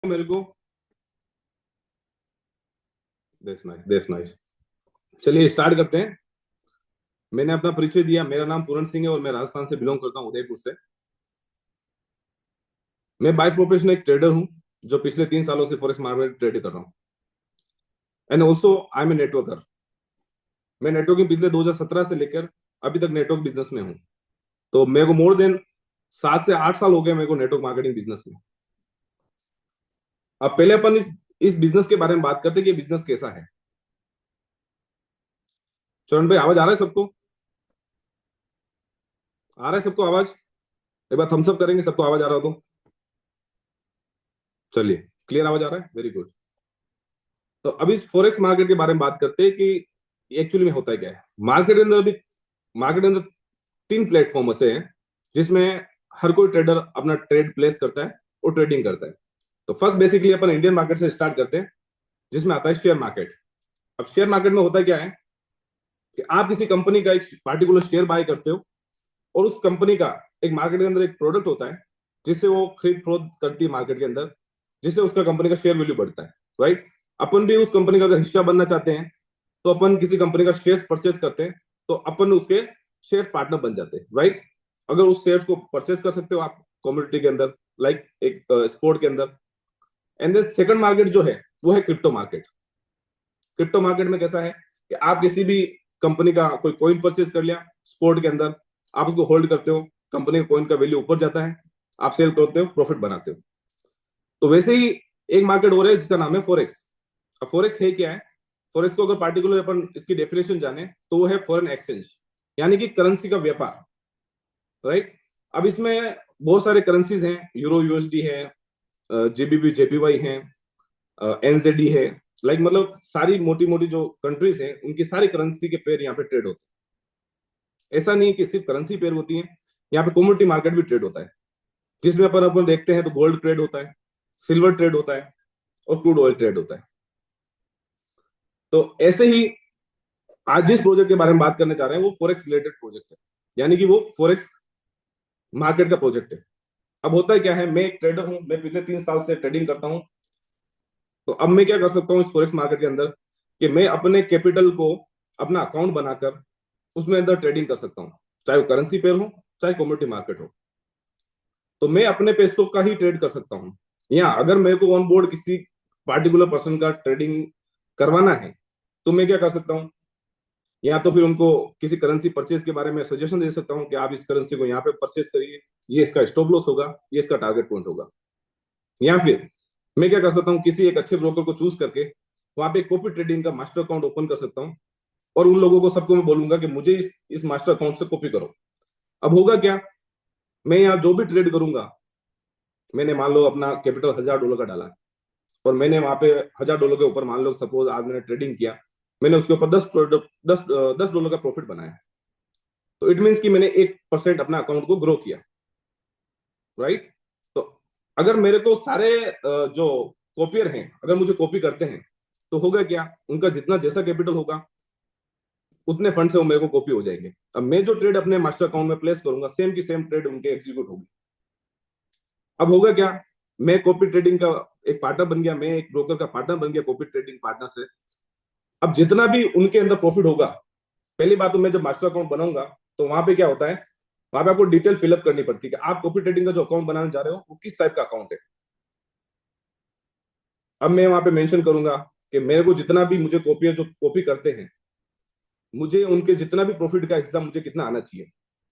मेरे को। That's nice. चलिए स्टार्ट करते हैं। मैंने अपना परिचय दिया, मेरा नाम पूरन सिंह है और मैं राजस्थान से बिलोंग करता हूँ, उदयपुर से। मैं बाय प्रोफेशन एक ट्रेडर हूँ जो पिछले 3 सालों से फॉरेक्स मार्केट ट्रेड कर रहा हूँ। And also I am a networker. मैं नेटवर्किंग पिछले 2017 से लेकर अभी तक नेटवर्क बिजनेस में हूँ। तो मेरे को मोर देन 7 से 8 साल हो गए मेरे को नेटवर्क मार्केटिंग बिजनेस में। अब पहले अपन इस बिजनेस के बारे में बात करते हैं कि ये बिजनेस कैसा है। चरण भाई, आवाज आ रहा है सबको? आ रहा है सबको आवाज? एक बार थम्स अप करेंगे सबको आवाज आ रहा हो तो। चलिए, क्लियर आवाज आ रहा है, वेरी गुड। तो अभी इस फॉरेक्स मार्केट के बारे में बात करते हैं कि एक्चुअली में होता है क्या है। मार्केट के अंदर अभी मार्केट के अंदर 3 प्लेटफॉर्म ऐसे हैं जिसमें हर कोई ट्रेडर अपना ट्रेड प्लेस करता है और ट्रेडिंग करता है। तो फर्स्ट बेसिकली अपन इंडियन मार्केट से स्टार्ट करते हैं, जिसमें आता है शेयर मार्केट। अब शेयर मार्केट में होता क्या है कि आप किसी कंपनी का एक पार्टिकुलर शेयर बाय करते हो और उस कंपनी का एक मार्केट के अंदर एक प्रोडक्ट होता है जिससे वो खरीद फरोख्त करती है मार्केट के अंदर, जिससे उसका कंपनी का शेयर वैल्यू बढ़ता है। राइट। अपन भी उस कंपनी का अगर हिस्सा बनना चाहते हैं तो अपन किसी कंपनी का शेयर परचेज करते हैं, तो अपन उसके शेयर पार्टनर बन जाते हैं। राइट। अगर उस शेयर्स को परचेज कर सकते हो आप कम्युनिटी के अंदर, लाइक एक स्पोर्ट के अंदर। एंड देन सेकंड मार्केट जो है वो है क्रिप्टो मार्केट। क्रिप्टो मार्केट में कैसा है कि आप किसी भी कंपनी का कोई कॉइन परचेज कर लिया स्पोर्ट के अंदर, आप उसको होल्ड करते हो, कंपनी का कॉइन का वैल्यू ऊपर जाता है, आप सेल करते हो, प्रॉफिट बनाते हो। तो वैसे ही एक मार्केट हो रहा है जिसका नाम है फॉरेक्स। अब फॉरेक्स है क्या है? फॉरेक्स को अगर पार्टिकुलर अपन इसकी डेफिनेशन जाने तो वो है फॉरेन एक्सचेंज, यानी कि करेंसी का व्यापार। राइट। अब इसमें बहुत सारे करेंसीज हैं, यूरो यूएसडी है, जेबीबी जेपीवाई है, एनजेडी है। लाइक मतलब सारी मोटी मोटी जो कंट्रीज हैं उनकी सारी करेंसी के पेयर यहाँ पे ट्रेड होते हैं। ऐसा नहीं है कि सिर्फ करेंसी पेयर होती है, यहाँ पे कमोडिटी मार्केट भी ट्रेड होता है, जिसमें अपन अपन देखते हैं तो गोल्ड ट्रेड होता है, सिल्वर ट्रेड होता है और क्रूड ऑयल ट्रेड होता है। तो ऐसे ही आज जिस प्रोजेक्ट के बारे में बात करने जा रहे हैं वो फॉरेक्स रिलेटेड प्रोजेक्ट है, यानी कि वो फॉरेक्स मार्केट का प्रोजेक्ट है। अब होता है क्या है, मैं एक ट्रेडर हूं, मैं पिछले 3 साल से ट्रेडिंग करता हूं। तो अब मैं क्या कर सकता हूँ इस फॉरेक्स मार्केट के अंदर कि मैं अपने कैपिटल को अपना अकाउंट बनाकर उसमें अंदर ट्रेडिंग कर सकता हूँ, चाहे वो करेंसी पेयर हो चाहे कमोडिटी मार्केट हो। तो मैं अपने पैसों का ही ट्रेड कर सकता हूँ। या अगर मेरे को ऑन बोर्ड किसी पार्टिकुलर पर्सन का ट्रेडिंग करवाना है तो मैं क्या कर सकता हूँ, या तो फिर उनको किसी करेंसी परचेज के बारे में सजेशन दे सकता हूँ कि आप इस करेंसी को यहाँ पे परचेज करिए, ये इसका स्टॉप लॉस होगा, ये इसका टारगेट पॉइंट होगा। या फिर मैं क्या कर सकता हूँ, किसी एक अच्छे ब्रोकर को चूज करके वहां पे कॉपी ट्रेडिंग का मास्टर अकाउंट ओपन कर सकता हूँ और उन लोगों को सबको मैं बोलूंगा कि मुझे इस मास्टर अकाउंट से कॉपी करो। अब होगा क्या, मैं यहाँ जो भी ट्रेड करूंगा, मैंने मान लो अपना कैपिटल $1000 का डाला और मैंने वहां पे $1000 के ऊपर मान लो सपोज आज मैंने ट्रेडिंग किया, मैंने उसके ऊपर $10 का प्रॉफिट बनाया, तो इट मीन्स कि मैंने 1% अपना अकाउंट को ग्रो किया। राइट। तो अगर मेरे को सारे जो कॉपियर हैं अगर मुझे कॉपी करते हैं तो होगा क्या, उनका जितना जैसा कैपिटल होगा उतने फंड से वो मेरे को कॉपी हो जाएंगे। अब मैं जो ट्रेड अपने मास्टर अकाउंट में प्लेस करूंगा सेम की सेम ट्रेड उनके एग्जीक्यूट होगी। अब होगा क्या, मैं कॉपी ट्रेडिंग का एक पार्टनर बन गया, मैं एक ब्रोकर का पार्टनर बन गया कॉपी ट्रेडिंग पार्टनर से। अब जितना भी उनके अंदर प्रॉफिट होगा, पहली बात तो मैं जब मास्टर अकाउंट बनाऊंगा तो वहां पे क्या होता है, वहां पे आपको डिटेल फिलअप करनी पड़ती है कि आप कॉपी ट्रेडिंग का जो अकाउंट बनाने जा रहे हो वो किस टाइप का अकाउंट है। अब मैं वहां पे मेंशन करूंगा कि मेरे को जितना भी मुझे कॉपी जो कॉपी करते हैं, मुझे उनके जितना भी प्रॉफिट का हिस्सा मुझे कितना आना चाहिए।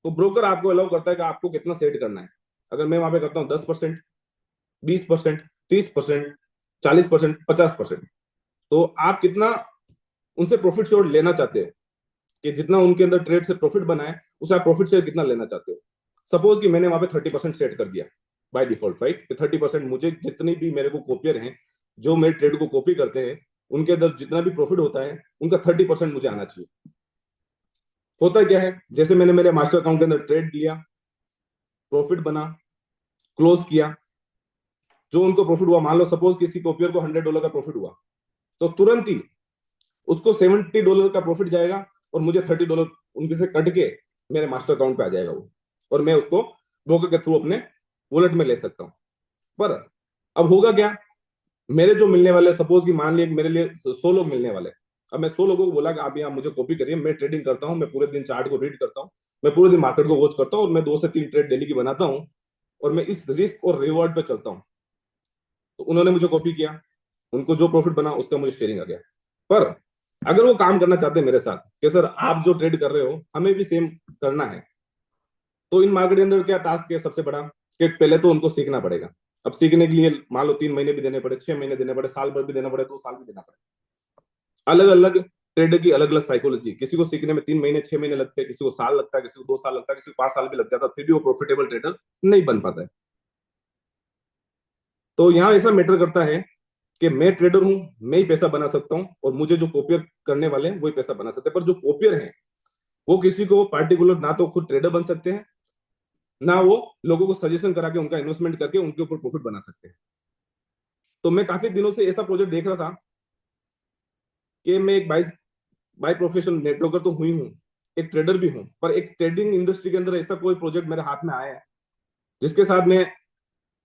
तो ब्रोकर आपको अलाउ करता है कि आपको कितना सेट करना है। अगर मैं वहां पे करता हूँ 10%, 20%, 30%, 40%, 50%, तो आप कितना उनसे प्रॉफिट शेयर लेना चाहते हो, कि जितना उनके अंदर ट्रेड से प्रॉफिट बना है उसे आप प्रॉफिट शेयर कितना लेना चाहते हो। सपोज कि मैंने वहां पे 30% सेट कर दिया बाय डिफॉल्ट। राइट। 30% मुझे जितनी भी मेरे को कॉपियर हैं जो मेरे ट्रेड को कॉपी करते हैं उनके अंदर जितना भी प्रॉफिट होता है उनका 30% मुझे आना चाहिए। होता क्या है, जैसे मैंने मेरे मास्टर अकाउंट के अंदर ट्रेड लिया, प्रॉफिट बना, क्लोज किया, जो उनको प्रॉफिट हुआ, मान लो सपोज किसी कॉपियर को $100 का प्रॉफिट हुआ, तो तुरंत ही उसको $70 का प्रॉफिट जाएगा और मुझे $30 उनके से कट के मेरे मास्टर अकाउंट पे आ जाएगा वो, और मैं उसको ब्रोकर के थ्रू अपने वॉलेट में ले सकता हूँ। पर अब होगा क्या, मेरे जो मिलने वाले, सपोज कि मान लिया कि मेरे लिए 100 लोग मिलने वाले, अब मैं 100 लोगों को बोला कि आप यहाँ मुझे कॉपी करिए, मैं ट्रेडिंग करता हूँ, मैं पूरे दिन चार्ट को रीड करता हूँ, मैं पूरे दिन मार्केट को वॉच करता हूँ, और मैं 2 से 3 ट्रेड डेली की बनाता हूँ, और मैं इस रिस्क और रिवॉर्ड पे चलता हूँ। तो उन्होंने मुझे कॉपी किया, उनको जो प्रॉफिट बना उसका मुझे शेयरिंग आ गया। पर अगर वो काम करना चाहते हैं मेरे साथ कि सर आप जो ट्रेड कर रहे हो हमें भी सेम करना है, तो इन मार्केट के अंदर क्या टास्क है सबसे बड़ा, कि पहले तो उनको सीखना पड़ेगा। अब सीखने के लिए मान लो 3 महीने भी देने पड़े, 6 महीने देने पड़े, साल भर भी देना पड़े, 2 साल भी देना पड़े। अलग अलग ट्रेडर की अलग अलग साइकोलॉजी, किसी को सीखने में 3 महीने 6 महीने लगते हैं, किसी को साल लगता है, किसी को 2 साल लगता है, किसी को 5 साल भी लग जाता है, फिर भी वो प्रॉफिटेबल ट्रेडर नहीं बन पाता है। तो यहाँ ऐसा मैटर करता है कि मैं ट्रेडर हूं, मैं ही पैसा बना सकता हूं, और मुझे जो कॉपियर करने वाले हैं वही पैसा बना सकते हैं। पर जो कॉपियर हैं वो किसी को पार्टिकुलर ना तो खुद ट्रेडर बन सकते हैं, ना वो लोगों को सजेशन करा के उनका इन्वेस्टमेंट करके उनके ऊपर प्रॉफिट बना सकते हैं। तो मैं काफी दिनों से ऐसा प्रोजेक्ट देख रहा था कि मैं एक बाय प्रोफेशन नेटवर्कर तो हुई हूँ, एक ट्रेडर भी हूँ, पर एक ट्रेडिंग इंडस्ट्री के अंदर ऐसा कोई प्रोजेक्ट मेरे हाथ में आया है जिसके साथ मैं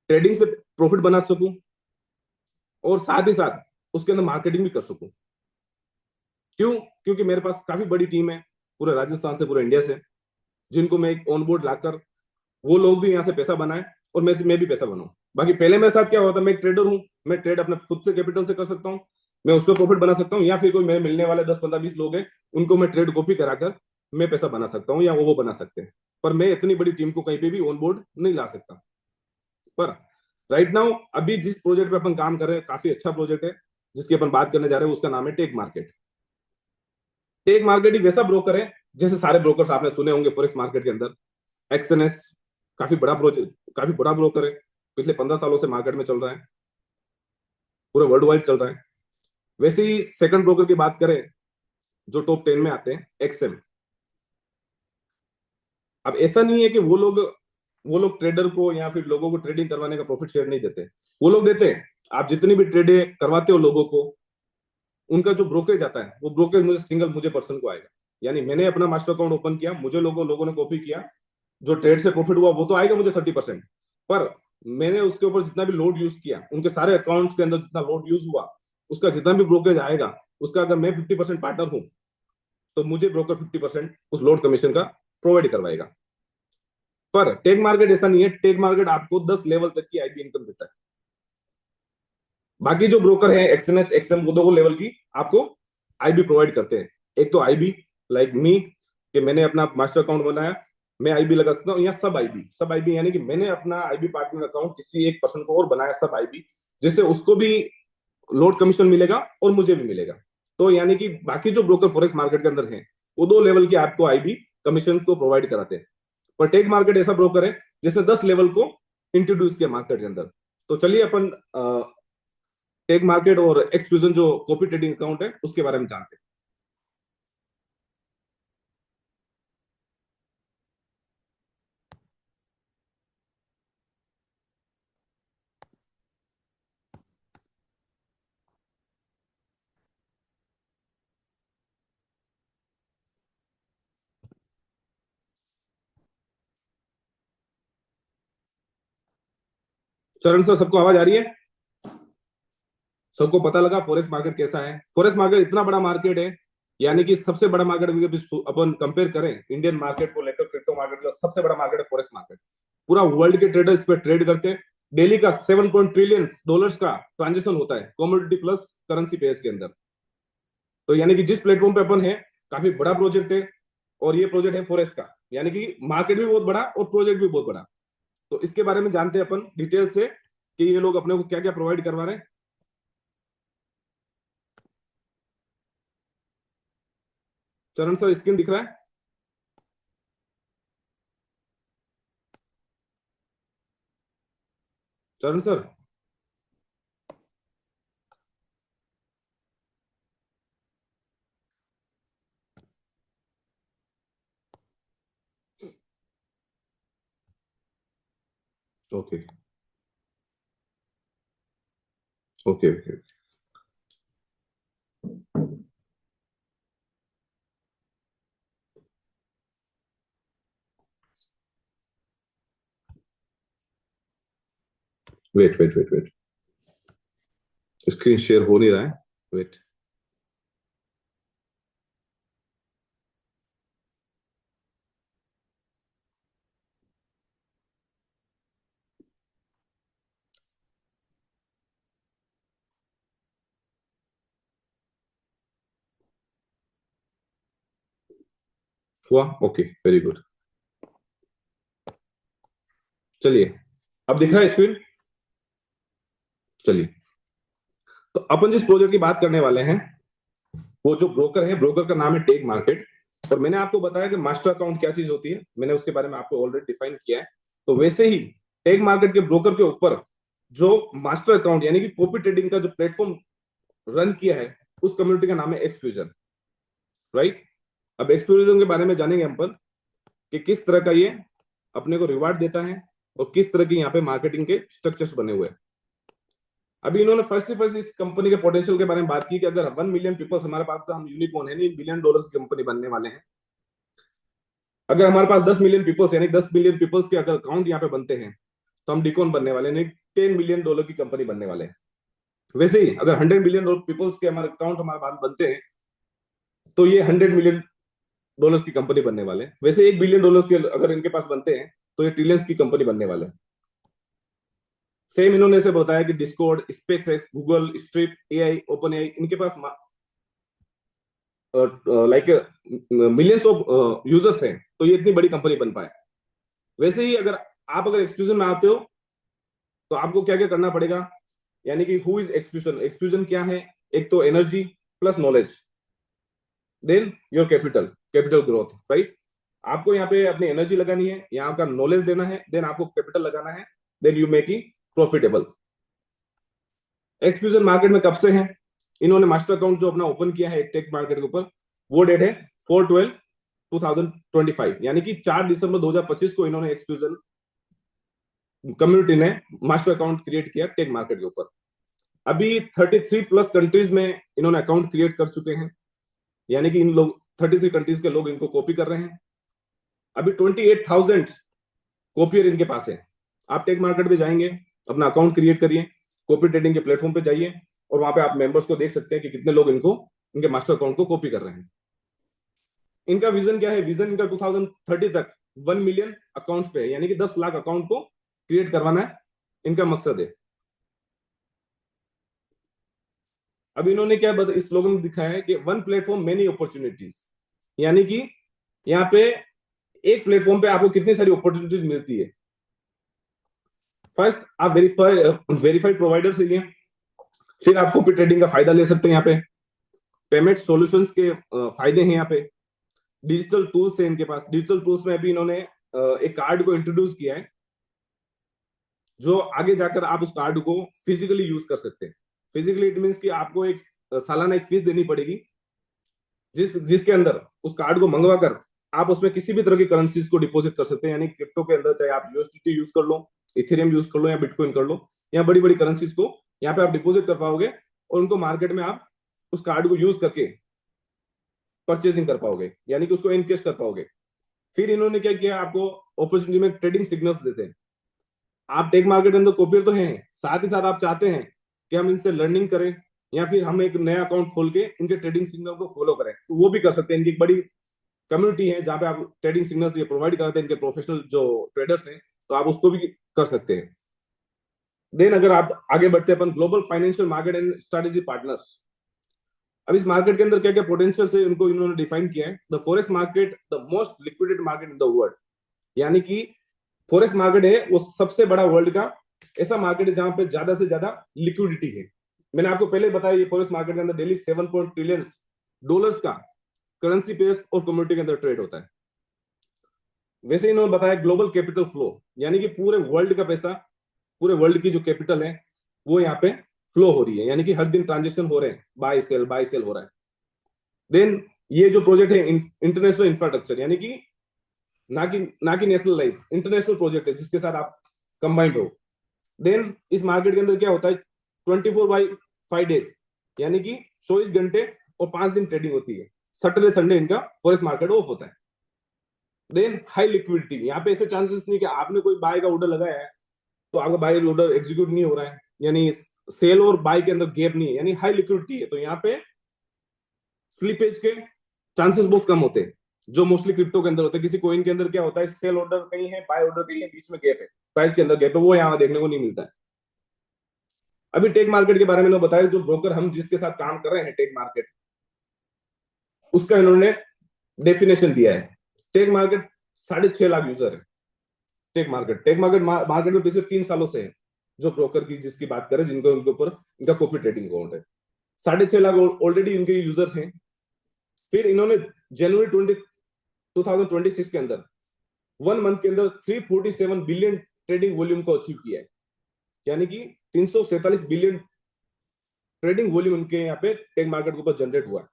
ट्रेडिंग से प्रॉफिट बना सकूं, और साथ ही साथ उसके अंदर मार्केटिंग भी कर सकूं। क्यों? क्योंकि मेरे पास काफी बड़ी टीम है, पूरे राजस्थान से, पूरे इंडिया से, जिनको मैं एक ऑन बोर्ड लाकर वो लोग भी यहाँ से पैसा बनाए, और मैं भी पैसा बनाऊं। बाकी पहले मेरे साथ क्या होता, मैं एक ट्रेडर हूँ, मैं ट्रेड अपने खुद से कैपिटल से कर सकता हूँ, मैं उस पर प्रॉफिट बना सकता हूँ, या फिर कोई मेरे मिलने वाले 10 15 20 लोग हैं, उनको मैं ट्रेड कॉपी कराकर मैं पैसा बना सकता हूँ, या वो बना सकते हैं। पर मैं इतनी बड़ी टीम को कहीं पे भी ऑन बोर्ड नहीं ला सकता। पर राइट नाउ अभी जिस प्रोजेक्ट पे अपन काम कर रहे हैं काफी अच्छा प्रोजेक्ट है, जिसकी अपन बात करने जा रहे हैं, उसका नाम है टेक मार्केट। टेक मार्केट एक वैसा ब्रोकर है, जैसे सारे ब्रोकर्स आपने सुने होंगे फॉरेक्स मार्केट के अंदर, एक्सएनएस काफी बड़ा प्रोजेक्ट, काफी बड़ा ब्रोकर है, पिछले 15 सालों से मार्केट में चल रहा है, पूरे वर्ल्ड वाइड चल रहा है। वैसे ही सेकंड ब्रोकर की बात करें जो टॉप 10 में आते हैं, एक्सएम। अब ऐसा नहीं है कि वो लोग ट्रेडर को या फिर लोगों को ट्रेडिंग करवाने का प्रॉफिट शेयर नहीं देते, वो लोग देते हैं। आप जितनी भी ट्रेडें करवाते हो लोगों को, उनका जो ब्रोकरेज आता है वो ब्रोकरेज मुझे पर्सन को आएगा। यानी मैंने अपना मास्टर अकाउंट ओपन किया, मुझे लोगों ने कॉपी किया, जो ट्रेड से प्रॉफिट हुआ वो तो आएगा मुझे 30%। पर मैंने उसके ऊपर जितना भी लोड यूज किया, उनके सारे अकाउंट्स के अंदर जितना लोड यूज हुआ, उसका जितना भी ब्रोकरेज आएगा, उसका अगर मैं 50% पार्टनर हूं, तो मुझे ब्रोकर 50% उस लोड कमीशन का प्रोवाइड करवाएगा। पर टेक मार्केट ऐसा नहीं है, टेक मार्केट आपको 10 लेवल तक की आईबी इनकम देता है। बाकी जो ब्रोकर है एक्सएनएस एक्सएम, वो 2 लेवल की आपको आईबी प्रोवाइड करते हैं। एक तो आईबी लाइक मी, कि मैंने अपना मास्टर अकाउंट बनाया, मैं आईबी लगा सकता हूँ, या सब आईबी यानी कि मैंने अपना आईबी पार्टनर अकाउंट किसी एक पर्सन को और बनाया, सब आईबी, जिससे उसको भी लोड कमीशन मिलेगा और मुझे भी मिलेगा। तो यानी कि बाकी जो ब्रोकर फॉरेक्स मार्केट के अंदर है, वो 2 लेवल की आपको आईबी कमीशन को प्रोवाइड कराते हैं। पर टेक मार्केट ऐसा ब्रोकर है जिसने 10 लेवल को इंट्रोड्यूस किया मार्केट के अंदर। तो चलिए अपन टेक मार्केट और एक्सक्लूजन जो कॉपी ट्रेडिंग अकाउंट है उसके बारे में जानते हैं। चरण सर, सबको आवाज आ रही है? सबको पता लगा फॉरेक्स मार्केट कैसा है? फॉरेक्स मार्केट इतना बड़ा मार्केट है, यानी कि सबसे बड़ा मार्केट अपन कंपेयर करें इंडियन मार्केट को लेकर क्रिप्टो मार्केट का, सबसे बड़ा मार्केट है फॉरेक्स मार्केट। पूरा वर्ल्ड के ट्रेडर इस पे ट्रेड करते हैं। डेली का 7 ट्रिलियन डॉलर्स का ट्रांजेक्शन होता है कॉमोडिटी प्लस करेंसी पेयर्स के अंदर। तो यानी कि जिस प्लेटफॉर्म पे अपन है, काफी बड़ा प्रोजेक्ट है, और ये प्रोजेक्ट है फॉरेक्स का, यानी कि मार्केट भी बहुत बड़ा और प्रोजेक्ट भी बहुत बड़ा। तो इसके बारे में जानते हैं अपन डिटेल से कि ये लोग अपने को क्या क्या प्रोवाइड करवा रहे हैं। चरण सर, स्क्रीन दिख रहा है? Charan sir. Okay okay okay. Wait wait wait wait. Screen share हो नहीं रहा है, वेट। हुआ, ओके, वेरी गुड। चलिए, अब दिख रहा है स्क्रीन? चलिए, तो अपन जिस प्रोजेक्ट की बात करने वाले हैं, वो जो ब्रोकर है, ब्रोकर का नाम है टेक मार्केट। और मैंने आपको बताया कि मास्टर अकाउंट क्या चीज होती है, मैंने उसके बारे में आपको ऑलरेडी डिफाइन किया है। तो वैसे ही टेक मार्केट के ब्रोकर के ऊपर जो मास्टर अकाउंट यानी कि कॉपी ट्रेडिंग का जो प्लेटफॉर्म रन किया है, उस कम्युनिटी का नाम है एक्सफ्यूजन, राइट। अब एक्सफ्यूजन के बारे में जानेंगे हम पर कि किस तरह का ये अपने को रिवार्ड देता है और किस तरह की यहाँ पे मार्केटिंग के स्ट्रक्चर्स बने हुए हैं। अभी इन्होंने फर्स्ट ही फर्स्ट इस कंपनी के पोटेंशियल के बारे में बात की कि अगर 1 मिलियन पीपल्स हमारे पास, तो हम यूनिकॉर्न है नहीं, बिलियन डॉलर्स की कंपनी बनने वाले हैं। अगर हमारे पास 10 मिलियन पीपल्स यानी 10 मिलियन पीपल्स के अगर अकाउंट यहाँ पे बनते हैं, तो हम डिकॉन बनने वाले नहीं, 10 मिलियन डॉलर की कंपनी बनने वाले हैं। वैसे ही अगर 100 मिलियन पीपल्स के हमारे अकाउंट हमारे पास बनते हैं, तो ये 100 मिलियन डॉलर्स की कंपनी बनने वाले हैं। वैसे 1 बिलियन डॉलर्स के अगर इनके पास बनते हैं, तो ये ट्रिलियंस की कंपनी बनने वाले हैं। सेम इन्होंने से बताया कि Discord, SpaceX, Google, strip, AI, open AI, इनके पास लाइक मिलियंस ऑफ यूजर्स हैं, तो ये इतनी बड़ी कंपनी बन पाए। वैसे ही अगर एक्सक्लूजन में आते हो, तो आपको क्या क्या करना पड़ेगा, यानी कि हु इज एक्सक्लूजन, एक्सक्लूजन क्या है? एक तो energy plus knowledge, then your capital, capital growth, right. आपको यहाँ पे अपनी एनर्जी लगानी है, यहाँ का नॉलेज देना है, देन आपको कैपिटल लगाना है, then you make it profitable. Exclusion market में कब से है? इन्होंने मास्टर अकाउंट जो अपना ओपन किया है टेक मार्केट के ऊपर, वो डेट है 4/12/2025, यानी कि 4 दिसंबर 2025 को इन्होंने एक्सक्लूजन कम्युनिटी ने मास्टर अकाउंट क्रिएट किया टेक मार्केट के ऊपर। अभी 33 प्लस कंट्रीज में इन्होंने अकाउंट क्रिएट कर चुके हैं, यानी कि इन लोग 33 कंट्रीज के लोग इनको कॉपी कर रहे हैं। अभी 28,000 कॉपियर इनके पास है। आप टेक मार्केट पे जाएंगे, अपना अकाउंट क्रिएट करिए, कॉपी ट्रेडिंग के प्लेटफॉर्म पे जाइए, और वहां पे आप मेंबर्स को देख सकते हैं कि कितने लोग इनको, इनके मास्टर अकाउंट को कॉपी कर रहे हैं। इनका विजन क्या है? विजन इनका 2030 तक 1 मिलियन अकाउंट्स पे है, यानी कि 10 लाख अकाउंट को क्रिएट करवाना है, इनका मकसद है। अब इन्होंने क्या इस स्लोगन में दिखाया है कि वन प्लेटफॉर्म मेनी अपॉर्चुनिटीज, यानी कि यहाँ पे एक प्लेटफॉर्म पे आपको कितनी सारी अपॉर्चुनिटीज मिलती है। फर्स्ट, आप वेरीफाइड प्रोवाइडर से लिए, फिर आप कॉपी ट्रेडिंग का फायदा ले सकते हैं। यहाँ पे पेमेंट सॉल्यूशंस के फायदे हैं। यहाँ पे डिजिटल टूल्स है इनके पास। डिजिटल टूल्स में अभी इन्होंने एक कार्ड को इंट्रोड्यूस किया है, जो आगे जाकर आप उस कार्ड को फिजिकली यूज कर सकते हैं। फिजिकली इट मीन्स कि आपको एक सालाना एक फीस देनी पड़ेगी, जिसके अंदर उस कार्ड को मंगवा कर आप उसमें किसी भी तरह की करेंसीज को डिपॉजिट कर सकते हैं। यानी क्रिप्टो के अंदर चाहे आप यूएसडीटी यूज कर लो, इथेरियम यूज कर लो, या बिटकॉइन कर लो, या बड़ी बड़ी करेंसीज को यहाँ पे आप डिपॉजिट कर पाओगे, और उनको मार्केट में आप उस कार्ड को यूज करके परचेजिंग कर पाओगे, यानी कि उसको इनकेश कर पाओगे। फिर इन्होंने क्या किया, आपको अपॉर्चुनिटी में ट्रेडिंग सिग्नल्स देते हैं। आप टेक मार्केट के अंदर कॉपियर तो हैं, साथ ही साथ आप चाहते हैं कि हम इनसे लर्निंग करें, या फिर हम एक नया अकाउंट खोल के इनके ट्रेडिंग सिग्नल को फॉलो करें, तो वो भी कर सकते हैं। इनकी एक बड़ी कम्युनिटी है जहां पे आप ट्रेडिंग सिग्नल्स ये प्रोवाइड कराते हैं, इनके प्रोफेशनल जो ट्रेडर्स हैं, तो आप उसको भी कर सकते हैं। देन अगर आप आगे बढ़ते हैं अपन, global financial market and strategy partners. अब इस मार्केट के अंदर क्या क्या पोटेंशियल है उनको इन्होंने डिफाइन किया है। The forex market, the most liquidated market in the world, यानी कि फॉरेक्स मार्केट है वो सबसे बड़ा वर्ल्ड का ऐसा मार्केट है जहां पे ज्यादा से ज्यादा लिक्विडिटी है। मैंने आपको पहले बताया, ये फॉरेक्स मार्केट के अंदर डेली 7 ट्रिलियन डॉलर्स का करेंसी पेयर्स और कम्युनिटी के अंदर ट्रेड होता है। वैसे इन्होंने बताया ग्लोबल कैपिटल फ्लो, यानी कि पूरे वर्ल्ड का पैसा, पूरे वर्ल्ड की जो कैपिटल है वो यहाँ पे फ्लो हो रही है, यानी कि हर दिन ट्रांजेक्शन हो रहे हैं, बाय सेल हो रहा है। देन ये जो प्रोजेक्ट है इंटरनेशनल इंफ्रास्ट्रक्चर, यानी कि ना कि नेशनलाइज, इंटरनेशनल प्रोजेक्ट है जिसके साथ आप कंबाइंड हो। देन इस मार्केट के अंदर क्या होता है, 24/5 डेज, यानी कि 24 घंटे और 5 दिन ट्रेडिंग होती है। सैटरडे संडे इनका फॉरेक्स मार्केट ऑफ होता है। देन हाई लिक्विडिटी, यहाँ पे ऐसे चांसेस नहीं कि आपने कोई बाय का ऑर्डर लगाया है तो आपका बाय ऑर्डर एग्जीक्यूट नहीं हो रहा है, यानी सेल और बाय के अंदर गैप नहीं है, यानी हाई लिक्विडिटी है, तो यहाँ पे स्लिपेज के चांसेस बहुत कम होते हैं, जो मोस्टली क्रिप्टो के अंदर होते हैं। किसी कॉइन के अंदर क्या होता है, सेल ऑर्डर कहीं है, बाय ऑर्डर कहीं है, बीच में गैप है, प्राइस के अंदर गैप है, वो यहाँ देखने को नहीं मिलता है। अभी टेक मार्केट के बारे में लोग बताया, जो ब्रोकर हम जिसके साथ काम कर रहे हैं टेक मार्केट, उसका इन्होंने डेफिनेशन दिया है। टेक मार्केट 6.5 लाख यूजर है। टेक मार्केट में पिछले 3 सालों से है, जो ब्रोकर की जिसकी बात करें, जिनको उनके ऊपर इनका कॉपी ट्रेडिंग अकाउंट है, 6.5 लाख ऑलरेडी इनके यूजर्स हैं। फिर इन्होंने जनवरी 2026 के अंदर 1 मंथ के अंदर 347 बिलियन ट्रेडिंग वॉल्यूम को अचीव किया है, यानी कि 347 बिलियन ट्रेडिंग वॉल्यूम इनके यहाँ पे टेक मार्केट के ऊपर जनरेट हुआ है।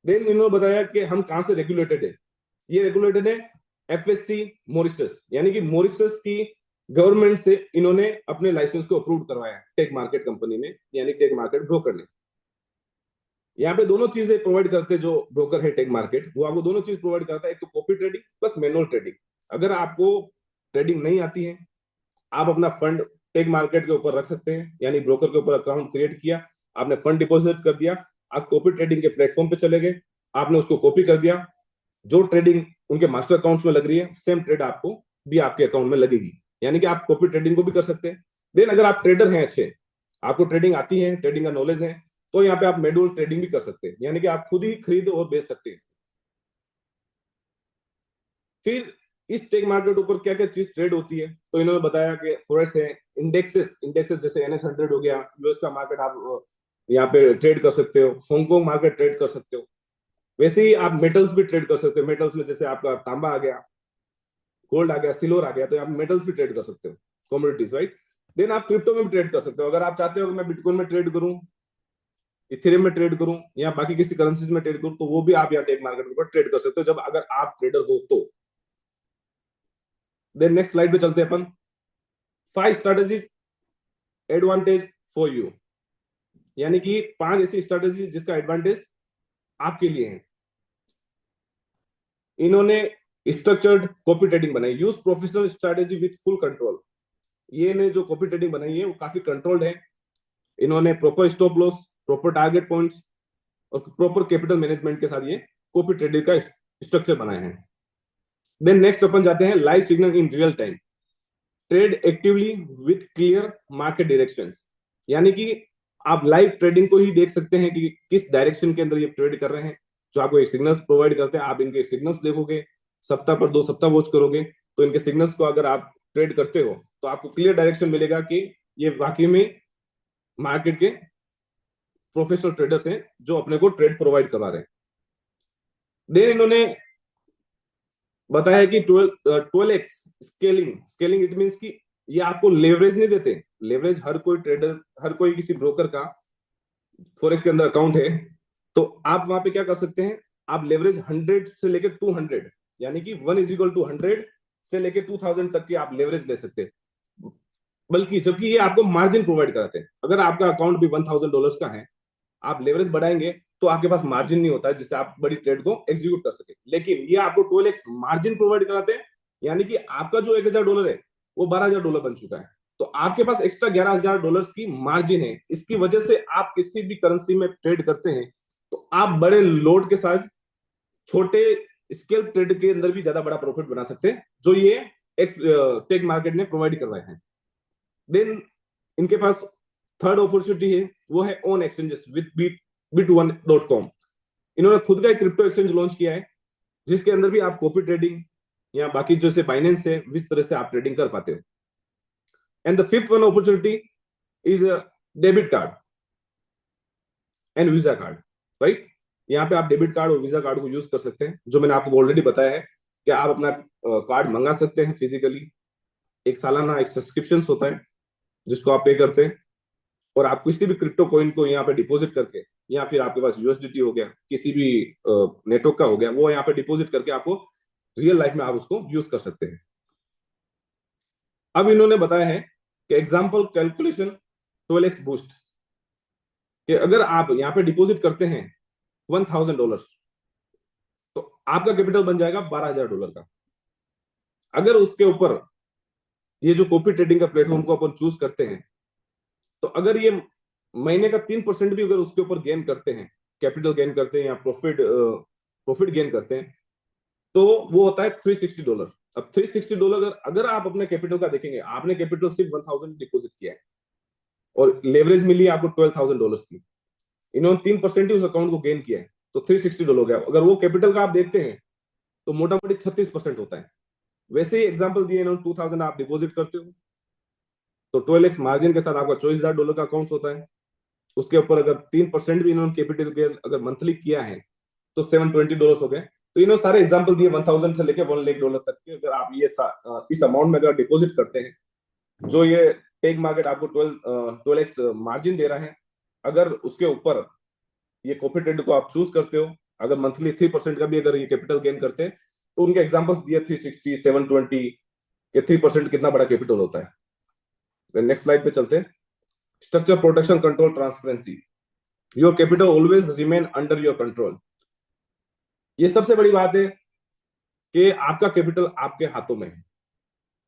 देन इन्होंने बताया कि हम कहां से रेगुलेटेड है। ये रेगुलेटेड है एफएससी मॉरिशस, यानी कि मॉरिशस की गवर्नमेंट से इन्होंने अपने लाइसेंस को अप्रूव करवाया है टेक मार्केट कंपनी ने, यानी टेक मार्केट ब्रोकर ने। यहाँ पे दोनों चीजें प्रोवाइड करते हैं, जो ब्रोकर है टेक मार्केट, वो आपको दोनों चीज प्रोवाइड करता है, एक तो copy trading plus manual trading. अगर आपको ट्रेडिंग नहीं आती है, आप अपना फंड टेक मार्केट के ऊपर रख सकते हैं, यानी ब्रोकर के ऊपर अकाउंट क्रिएट किया, आपने फंड डिपॉजिट कर दिया, आप कॉपी ट्रेडिंग के प्लेटफॉर्म पे चले गए, आपने उसको कॉपी कर दिया, जो ट्रेडिंग उनके मास्टर अकाउंट्स में लग रही है, सेम ट्रेड आपको भी आपके अकाउंट में लगेगी, यानी कि आप कॉपी ट्रेडिंग को भी कर सकते हैं। देन अगर आप ट्रेडर हैं अच्छे, आपको ट्रेडिंग आती है, ट्रेडिंग का नॉलेज है, तो यहाँ पे आप मैनुअल ट्रेडिंग भी कर सकते हैं, यानी कि आप खुद ही खरीद और बेच सकते हैं। फिर इस टेक मार्केट ऊपर क्या क्या चीज ट्रेड होती है, तो इन्होंने बताया कि फॉरेक्स है, इंडेक्सेस इंडेक्सेस जैसे NS100 हो गया, यूएस का मार्केट आप यहाँ पे ट्रेड कर सकते हो, हांगकांग मार्केट ट्रेड कर सकते हो। वैसे ही आप मेटल्स भी ट्रेड कर सकते हो, मेटल्स में जैसे आपका तांबा आ गया, गोल्ड आ गया, सिल्वर आ गया, तो आप मेटल्स भी ट्रेड कर सकते हो, कमोडिटीज, राइट। देन आप क्रिप्टो में भी ट्रेड कर सकते हो, अगर आप चाहते हो कि मैं बिटकॉइन में ट्रेड करूं, इथेरियम में ट्रेड करूं, या बाकी किसी करेंसीज में ट्रेड करूं, तो वो भी आप यहाँ टेक मार्केट के ऊपर ट्रेड कर सकते हो, जब अगर आप ट्रेडर हो तो। देन नेक्स्ट स्लाइड पे चलते हैं अपन। 5 स्ट्रेटेजीज एडवांटेज फॉर यू, यानी कि 5 ऐसी स्ट्रेटेजी जिसका एडवांटेज आपके लिए है। इन्होंने स्ट्रक्चर्ड कॉपी ट्रेडिंग बनाई, use professional strategy with full control. ये ने जो कॉपी ट्रेडिंग बनाई है वो काफी कंट्रोल्ड है। इन्होंने proper stop loss, proper target points और प्रॉपर कैपिटल मैनेजमेंट के साथ ये कॉपी ट्रेडिंग का स्ट्रक्चर बनाया है। देन नेक्स्ट अपन जाते हैं live signal in real time, trade actively with clear market directions, यानी कि आप लाइव ट्रेडिंग को ही देख सकते हैं कि किस डायरेक्शन के अंदर ये ट्रेड कर रहे हैं, जो आपको एक सिग्नल्स प्रोवाइड करते हैं, आप इनके सिग्नल्स देखोगे, सप्ताह पर 2 सप्ताह वॉच करोगे, तो इनके सिग्नल्स को अगर आप ट्रेड करते हो तो आपको क्लियर डायरेक्शन मिलेगा कि ये वाकई में मार्केट के प्रोफेशनल ट्रेडर्स हैं जो अपने को ट्रेड प्रोवाइड करवा रहे हैं। देन इन्होंने बताया कि 12x scaling, scaling it means कि ये आपको लेवरेज नहीं देते। लेवरेज हर कोई ट्रेडर, हर कोई किसी ब्रोकर का फॉरेक्स के अंदर अकाउंट है, तो आप वहां पे क्या कर सकते हैं, आप लेवरेज 100 से लेकर 200, यानी कि 1 = 100 से लेकर 2000 तक की आप लेवरेज ले सकते हैं। बल्कि जबकि ये आपको मार्जिन प्रोवाइड कराते हैं, अगर आपका अकाउंट भी $1000 का है, आप लेवरेज बढ़ाएंगे तो आपके पास मार्जिन नहीं होता है जिससे आप बड़ी ट्रेड को एग्जीक्यूट कर सके, लेकिन ये आपको 12x मार्जिन प्रोवाइड कराते हैं, यानी कि आपका जो $1000 है वो $12000 बन चुका है, तो आपके पास एक्स्ट्रा $11000 की मार्जिन है। इसकी वजह से आप किसी भी करेंसी में ट्रेड करते हैं तो आप बड़े लोड के साथ छोटे स्केल ट्रेड के अंदर भी ज्यादा बड़ा प्रॉफिट बना सकते हैं, जो ये टेक मार्केट ने प्रोवाइड करवाए हैं। देन इनके पास थर्ड अपॉर्चुनिटी है, वो है ओन एक्सचेंजेस विद bit1.com। इन्होंने खुद का एक क्रिप्टो एक्सचेंज लॉन्च किया है, जिसके अंदर भी आप कॉपी ट्रेडिंग या बाकी जैसे बाइनेंस है इस तरह से आप ट्रेडिंग कर पाते हो। And the fifth one opportunity is debit card and visa card, right. यहाँ पे आप डेबिट कार्ड और वीजा कार्ड को यूज कर सकते हैं, जो मैंने आपको ऑलरेडी बताया है कि आप अपना कार्ड मंगा सकते हैं फिजिकली, एक सालाना एक सब्सक्रिप्शन होता है जिसको आप पे करते हैं, और आप किसी भी क्रिप्टो कॉइन को यहाँ पे डिपॉजिट करके, या फिर आपके पास यूएसडीटी हो गया, किसी भी नेटवर्क का हो गया, वो यहाँ पे डिपॉजिट करके आपको रियल लाइफ में आप उसको यूज कर सकते हैं। अब इन्होंने बताया है कि एग्जाम्पल कैलकुलेशन 12x बूस्ट, कि अगर आप यहाँ पे डिपॉजिट करते हैं $1000, तो आपका कैपिटल बन जाएगा $12000 का। अगर उसके ऊपर ये जो कॉपी ट्रेडिंग का प्लेटफॉर्म को अपन चूज करते हैं, तो अगर ये महीने का 3% भी अगर उसके ऊपर गेन करते हैं, कैपिटल गेन करते हैं या प्रॉफिट गेन करते हैं, तो वो होता है $360। अब $360 अगर आप अपने कैपिटल का देखेंगे, आपने कैपिटल सिर्फ 1000 डिपॉजिट किया है और लेवरेज मिली है आपको $12,000 की, इन्होंने 3% ही उस अकाउंट को गेन किया है, तो $360 हो गया। अगर वो कैपिटल का आप देखते हैं तो मोटा मोटी 36% होता है। वैसे ही एग्जाम्पल दिए इन्होंने, 2000 आप डिपॉजिट करते हो तो 12x मार्जिन के साथ आपका $24,000 का अकाउंट होता है। उसके ऊपर अगर 3% भी इन्होंने कैपिटल के अगर मंथली किया है तो $720 हो गए। तो इन्होंने सारे एग्जाम्पल दिए 1000 से लेकर $1,00,000 तक के। अगर आप ये इस अमाउंट में अगर डिपॉजिट करते हैं, जो ये टेक मार्केट आपको 12x मार्जिन दे रहा है, अगर उसके ऊपर ये कॉपी ट्रेड को आप चूज करते हो, अगर मंथली 3% का भी अगर ये कैपिटल गेन करते हैं, तो उनके एग्जांपल्स दिए 360, 720 के 3% कितना बड़ा कैपिटल होता है। नेक्स्ट स्लाइड पे चलते हैं। Structure, protection, control, transparency. Your capital always remain under your control. ये सबसे बड़ी बात है कि आपका कैपिटल आपके हाथों में है।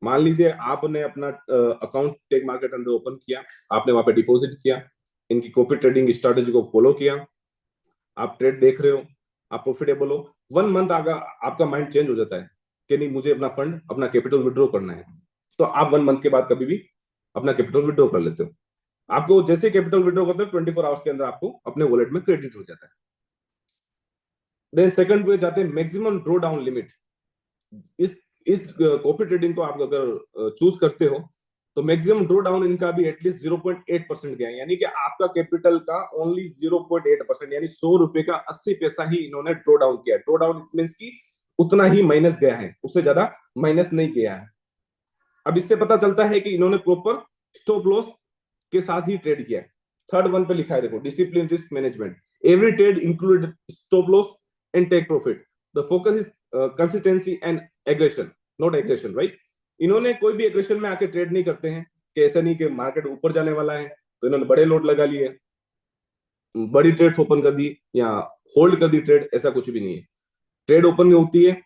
मान लीजिए आपने अपना अकाउंट टेक मार्केट अंदर ओपन किया, आपने वहां पे डिपॉजिट किया, इनकी कॉपी ट्रेडिंग स्ट्रेटेजी को फॉलो किया, आप ट्रेड देख रहे हो, आप प्रॉफिटेबल हो। 1 मंथ आगा आपका माइंड चेंज हो जाता है कि नहीं, मुझे अपना फंड, अपना कैपिटल विड्रॉ करना है, तो आप 1 मंथ के बाद कभी भी अपना कैपिटल विड्रॉ कर लेते हो। आपको जैसे कैपिटल विड्रॉ करते हो 24 आवर्स के अंदर आपको अपने वॉलेट में क्रेडिट हो जाता है। देन सेकंड पे जाते हैं मैक्सिमम ड्रॉ डाउन लिमिट। इस कॉपी ट्रेडिंग को आप अगर चूज करते हो तो मैक्सिमम ड्रॉ डाउन इनका भी एटलीस्ट 0.8% गया है, यानी कि आपका कैपिटल का ओनली 0.8%, यानी ₹100 का 80 पैसा ही इन्होंने ड्रॉ डाउन किया है। ड्रॉ डाउन मीन्स की उतना ही माइनस गया है, उससे ज्यादा माइनस नहीं गया है। अब इससे पता चलता है कि इन्होंने प्रॉपर स्टॉप लॉस के साथ ही ट्रेड किया है। थर्ड वन पे लिखा है, देखो, discipline risk management. Every trade included stop loss and take profit. The focus is consistency and aggression, not aggression, right. इन्होंने कोई भी एग्रेशन में आके ट्रेड नहीं करते हैं, कि ऐसा नहीं कि मार्केट ऊपर जाने वाला है तो इन्होंने बड़े लोड लगा लिए, बड़ी ट्रेड्स ओपन कर दी या होल्ड कर दी ट्रेड, ऐसा कुछ भी नहीं है। ट्रेड ओपन में होती है,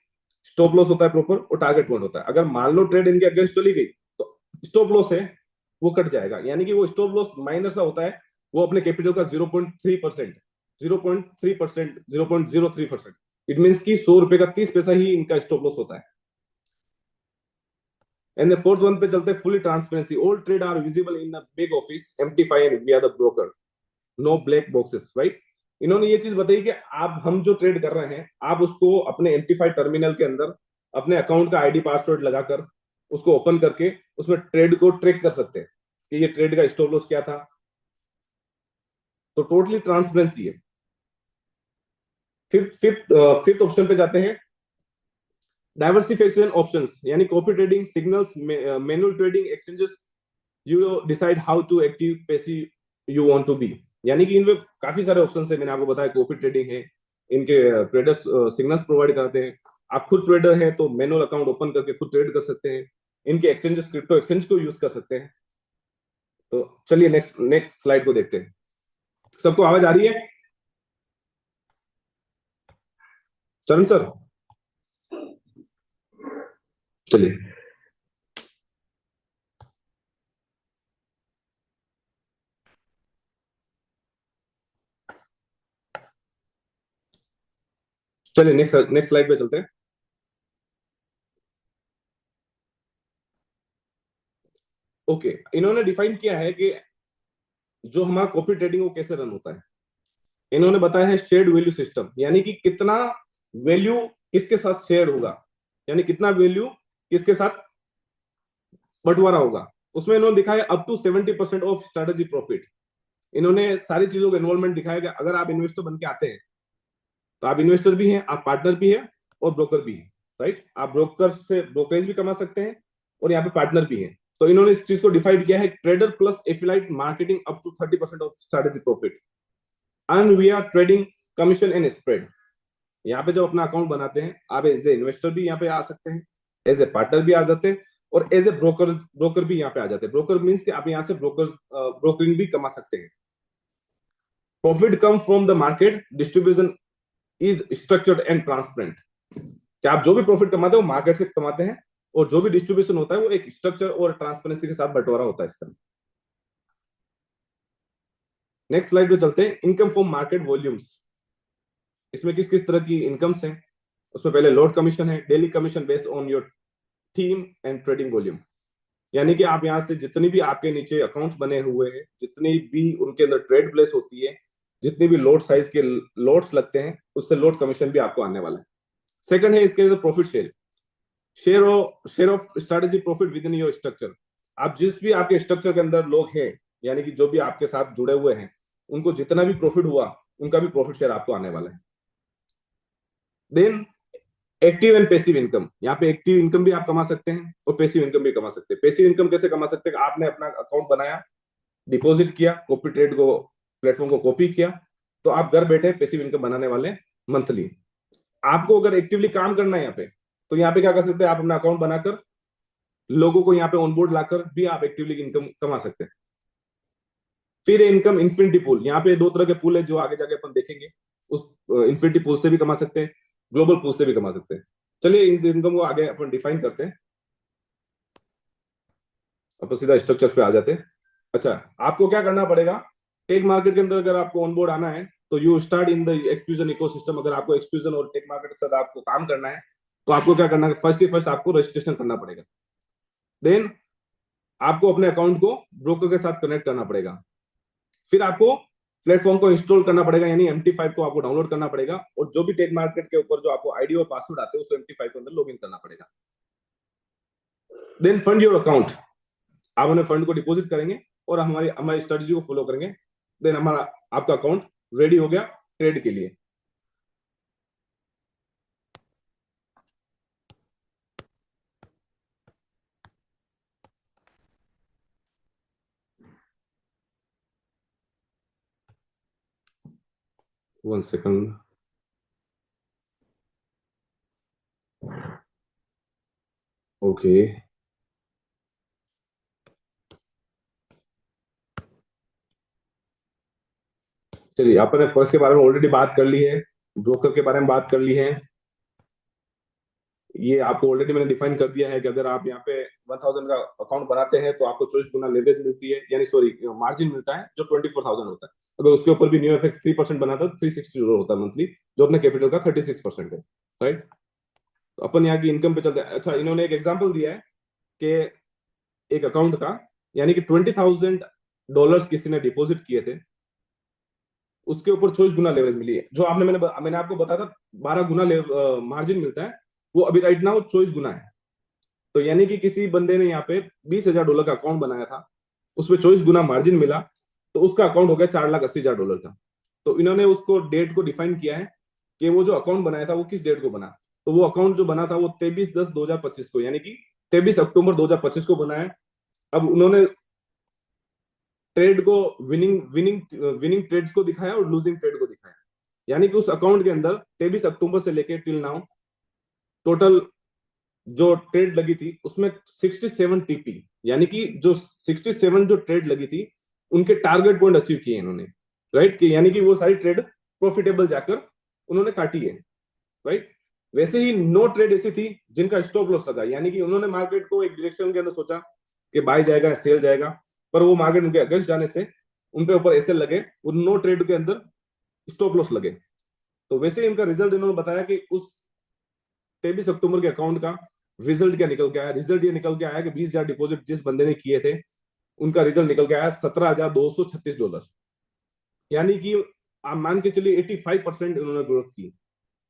स्टॉप लॉस होता है प्रॉपर और टारगेट पॉइंट होता है। अगर मान लो ट्रेड इनके अगेंस्ट चली गई तो स्टॉप लॉस है वो कट जाएगा, यानी कि वो स्टॉप लॉस माइनस होता है, वो अपने कैपिटल का 0.3%, 0.3%, 0.03%। इट मीन्स की ₹100 का 30 पैसा ही इनका स्टॉप लॉस होता है। एंड द फोर्थ वन पे चलते हैं, fully transparency. All trade are visible in the big office, amplify and we are the broker, no black boxes, right. इन्होंने ये चीज बताई कि आप, हम जो ट्रेड कर रहे हैं, आप उसको अपने एम्प्लीफाई टर्मिनल के अंदर अपने अकाउंट का आईडी पासवर्ड लगाकर उसको ओपन करके उसमें ट्रेड को ट्रैक कर सकते हैं कि ये ट्रेड का स्टॉप लॉस क्या था। तो टोटली ट्रांसपेरेंसी है। फिफ्थ ऑप्शन पे जाते हैं, डाइवर्सिफिकेशन ऑप्शंस, यानी copy trading signals, manual trading exchanges, you decide how to active passive you want to be. यानी कि इनमें काफी सारे ऑप्शन है, मैंने आपको बताया कॉपी ट्रेडिंग है, इनके ट्रेडर्स सिग्नल्स प्रोवाइड करते हैं। आप खुद ट्रेडर हैं तो मैनुअल अकाउंट ओपन करके खुद ट्रेड कर सकते हैं। इनके एक्सचेंजेस, क्रिप्टो एक्सचेंज को यूज कर सकते हैं। तो चलिए नेक्स्ट नेक्स्ट स्लाइड को देखते हैं। सबको आवाज आ रही है? चरण सर, चलिए चलिए नेक्स्ट नेक्स्ट स्लाइड पे चलते हैं। ओके, इन्होंने डिफाइन किया है कि जो हमारा कॉपी ट्रेडिंग वो कैसे रन होता है। इन्होंने बताया है शेयर्ड वैल्यू सिस्टम, यानी कि कितना वैल्यू किसके साथ शेयर होगा, यानी कितना वैल्यू किसके साथ बंटवारा होगा। उसमें इन्होंने दिखाया up to 70% of strategy profit. इन्होंने सारी चीजों का इन्वॉल्वमेंट दिखाया कि अगर आप इन्वेस्टर बन के आते हैं तो आप इन्वेस्टर भी हैं, आप पार्टनर भी हैं और ब्रोकर भी हैं, राइट। आप ब्रोकर से ब्रोकरेज भी कमा सकते हैं और यहाँ पे पार्टनर भी हैं। तो इन्होंने इस चीज को डिफाइड किया है, trader plus affiliate marketing up to 30% of strategy profit, and we are trading commission and spread. यहाँ पे जब अपना अकाउंट बनाते हैं, आप एज ए इन्वेस्टर भी यहाँ पे आ सकते हैं, एज ए पार्टनर भी आ जाते हैं और एज ए ब्रोकर ब्रोकर भी यहाँ पे आ जाते हैं। ब्रोकर मीन्स कि आप यहाँ से ब्रोकरिंग भी कमा सकते हैं। Profit come from the market, distribution is structured and transparent. कि आप जो भी प्रॉफिट कमाते हो मार्केट से कमाते हैं और जो भी डिस्ट्रीब्यूशन होता है वो एक स्ट्रक्चर और ट्रांसपेरेंसी के साथ बंटवारा होता है इसका। नेक्स्ट स्लाइड पे चलते हैं, इनकम फ्रॉम मार्केट वॉल्यूम्स। इसमें किस किस तरह की इनकम्स हैं। उसमें पहले लोड कमीशन है, daily commission based on your theme and trading volume. यानी कि आप यहाँ से जितनी भी आपके नीचे अकाउंट्स बने हुए हैं, जितनी भी उनके अंदर ट्रेड प्लेस होती है, जितनी भी लोड साइज के लोड्स लगते हैं, उससे लोड कमीशन भी आपको आने वाला है। सेकंड है इसके अंदर profit share, share of strategy profit with in your structure. आप जिस भी आपके स्ट्रक्चर के अंदर लोग हैं, यानी कि जो भी आपके साथ जुड़े हुए हैं, उनको जितना भी प्रॉफिट हुआ, उनका भी प्रॉफिट शेयर आपको आने वाला है। Then active and passive income, यहाँ पे एक्टिव इनकम भी आप कमा सकते हैं और पैसिव इनकम भी कमा सकते हैं। पैसिव इनकम कैसे कमा सकते हैं? आपने अपना अकाउंट बनाया, डिपॉजिट किया, कॉपी ट्रेड को प्लेटफॉर्म को कॉपी किया, तो आप घर बैठे पैसिव इनकम बनाने वाले मंथली। आपको अगर एक्टिवली काम करना है यहाँ पे, तो यहाँ पे क्या कर सकते हैं, आप अपना अकाउंट बनाकर लोगों को यहाँ पे ऑनबोर्ड लाकर भी आप एक्टिवली इनकम कमा सकते हैं। फिर इनकम इन्फिनिटी पूल, यहाँ पे दो तरह के पूल है जो आगे जाके अपन देखेंगे। उस इन्फिनिटी पूल से भी कमा सकते हैं, ग्लोबल पूल से भी कमा सकते हैं। चलिए इस इनकम को आगे अपन डिफाइन करते हैं। अपन सीधा स्ट्रक्चर्स पे आ जाते हैं। अच्छा, आपको क्या करना पड़ेगा, टेक मार्केट के अंदर अगर आपको ऑनबोर्ड आना है, तो you start in the exclusion ecosystem. अगर आपको एक्सक्लूजन और टेक मार्केट के साथ आपको काम करना है, तो आपको क्या करना है, फर्स्ट ही फर्स्ट आपको रजिस्ट्रेशन करना पड़ेगा। देन आपको अपने अकाउंट को ब्रोकर के साथ कनेक्ट करना पड़ेगा। फिर आपको प्लेटफॉर्म को इंस्टॉल करना पड़ेगा, यानी MT5 को आपको डाउनलोड करना पड़ेगा, और जो भी टेक मार्केट के ऊपर जो आपको आईडी और पासवर्ड आते हैं, उस MT5 के अंदर लॉग इन करना पड़ेगा। देन फंड योर अकाउंट, आप अपने फंड को डिपॉजिट करेंगे और हमारी हमारी स्ट्रेटजी को फॉलो करेंगे। देन हमारा आपका अकाउंट रेडी हो गया ट्रेड के लिए। One second. ओके, चलिए आपने फर्स्ट के बारे में ऑलरेडी बात कर ली है, ब्रोकर के बारे में बात कर ली है। ये आपको ऑलरेडी मैंने डिफाइन कर दिया है कि अगर आप यहाँ पे 1000 का अकाउंट बनाते हैं, तो आपको 24 गुना लेवरेज मिलती है, यानी सॉरी मार्जिन मिलता है, जो 24,000 होता है। अगर उसके ऊपर भी न्यू एफएक्स 3% बनाता है, तो 360 होता है मंथली, जो अपने कैपिटल का 36% है। राइट, तो अपन यहाँ की इनकम पे चलते हैं। अच्छा, इन्होंने एक एग्जाम्पल दिया है कि एक अकाउंट का, यानी कि $20,000 किसी ने डिपॉजिट किए थे, उसके ऊपर 24 गुना लेवरेज मिली है। जो आपने मैंने आपको बताया था 12 गुना मार्जिन मिलता है, वो अभी राइट नाउ 24 गुना है। तो यानी कि किसी बंदे ने यहाँ पे $20,000 का अकाउंट बनाया था, उसमें 24 गुना मार्जिन मिला, तो उसका अकाउंट हो गया $4,80,000 का। तो इन्होंने उसको डेट को डिफाइन किया है कि वो जो अकाउंट बनाया था वो किस डेट को बना। तो वो अकाउंट जो बना था वो 23/10/2025 को, यानी कि 23 अक्टूबर 2025 को बना है। अब उन्होंने ट्रेड को विनिंग विनिंग विनिंग ट्रेड्स को दिखाया और लूजिंग ट्रेड को दिखाया, यानी कि उस अकाउंट के अंदर 23 अक्टूबर से लेके टिल नाउ टोटल जो ट्रेड लगी थी उसमें 67 TP, यानी कि जो 67 जो ट्रेड लगी थी, उनके टारगेट पॉइंट अचीव किए इन्होंने। राइट, कि यानी कि वो सारी ट्रेड प्रॉफिटेबल जाकर उन्होंने काटी है। राइट, वैसे ही 9 ट्रेड ऐसी थी जिनका स्टॉप लॉस लगा, यानी कि उन्होंने मार्केट को एक डायरेक्शन के अंदर सोचा कि बाय जाएगा सेल जाएगा, पर वो मार्केट उनके अगेंस्ट जाने से उनके ऊपर ऐसे लगे, उन 9 ट्रेड के अंदर स्टॉप लॉस लगे। तो वैसे ही इनका रिजल्ट इन्होंने बताया कि उस 23 अक्टूबर के अकाउंट का रिजल्ट क्या निकल के आया। रिजल्ट ये निकल के आया कि 20,000 डिपॉजिट जिस बंदे ने किए थे, उनका रिजल्ट निकल के आया $17,236, यानी कि आप मान के चलिए 85% उन्होंने ग्रोथ की,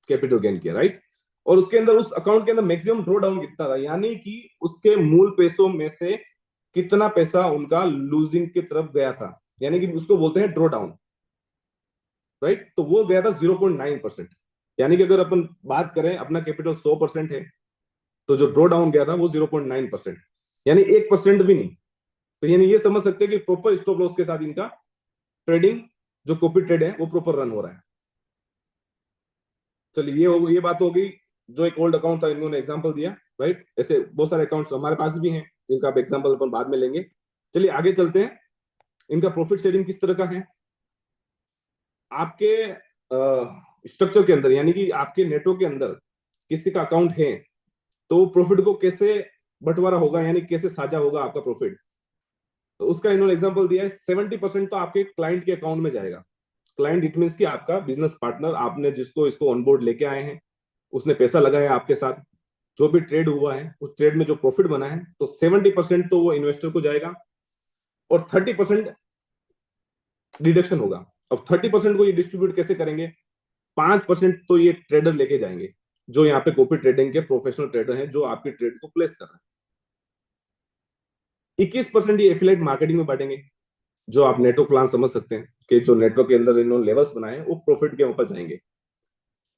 कैपिटल गेन किया। राइट, और उसके अंदर उस अकाउंट के अंदर मैक्सिमम ड्रॉ डाउन कितना था, यानी कि उसके मूल पैसों में से कितना पैसा उनका लूजिंग की तरफ गया था, यानी कि उसको बोलते हैं ड्रॉ डाउन। राइट, तो वो गया था 0.9%, यानी कि अगर अपन बात करें अपना कैपिटल 100% है, तो जो ड्रॉ डाउन गया था वो 0.9%, यानी 1% भी नहीं। तो यानी ये समझ सकते हैं कि प्रॉपर स्टॉप लॉस के साथ इनका ट्रेडिंग जो कॉपी ट्रेड है वो प्रॉपर रन हो रहा है। चलिए ये बात हो गई, जो एक ओल्ड अकाउंट था इन्होंने एग्जांपल दिया। राइट, ऐसे बहुत सारे अकाउंट्स हमारे पास भी हैं जिनका आप एग्जांपल अपन बाद में लेंगे। चलिए आगे चलते हैं, इनका प्रॉफिट शेयरिंग किस तरह का है। आपके स्ट्रक्चर के अंदर, यानी कि आपके नेटवर्क के अंदर किसी का अकाउंट है, तो प्रॉफिट को कैसे बंटवारा होगा, यानी कैसे साझा होगा आपका प्रॉफिट। तो उसका इन्होंने एग्जांपल दिया है 70% तो आपके क्लाइंट के अकाउंट में जाएगा। क्लाइंट इट मीन्स कि आपका बिजनेस पार्टनर, आपने जिसको इसको ऑनबोर्ड लेके आए हैं, उसने पैसा लगाया आपके साथ, जो भी ट्रेड हुआ है उस ट्रेड में जो प्रॉफिट बना है, तो 70% तो वो इन्वेस्टर को जाएगा और 30% डिडक्शन होगा। अब 30% को ये डिस्ट्रीब्यूट कैसे करेंगे? 5% तो ये ट्रेडर लेके जाएंगे, जो यहाँ पे कॉपी ट्रेडिंग के प्रोफेशनल ट्रेडर हैं, जो आपके ट्रेड को प्लेस कर रहे हैं। 21% ये एफिलिएट मार्केटिंग में बांटेंगे, जो आप नेटवर्क प्लान समझ सकते हैं कि जो नेटवर्क के अंदर इन्होंने लेवल्स बनाए हैं वो प्रॉफिट के ऊपर जाएंगे।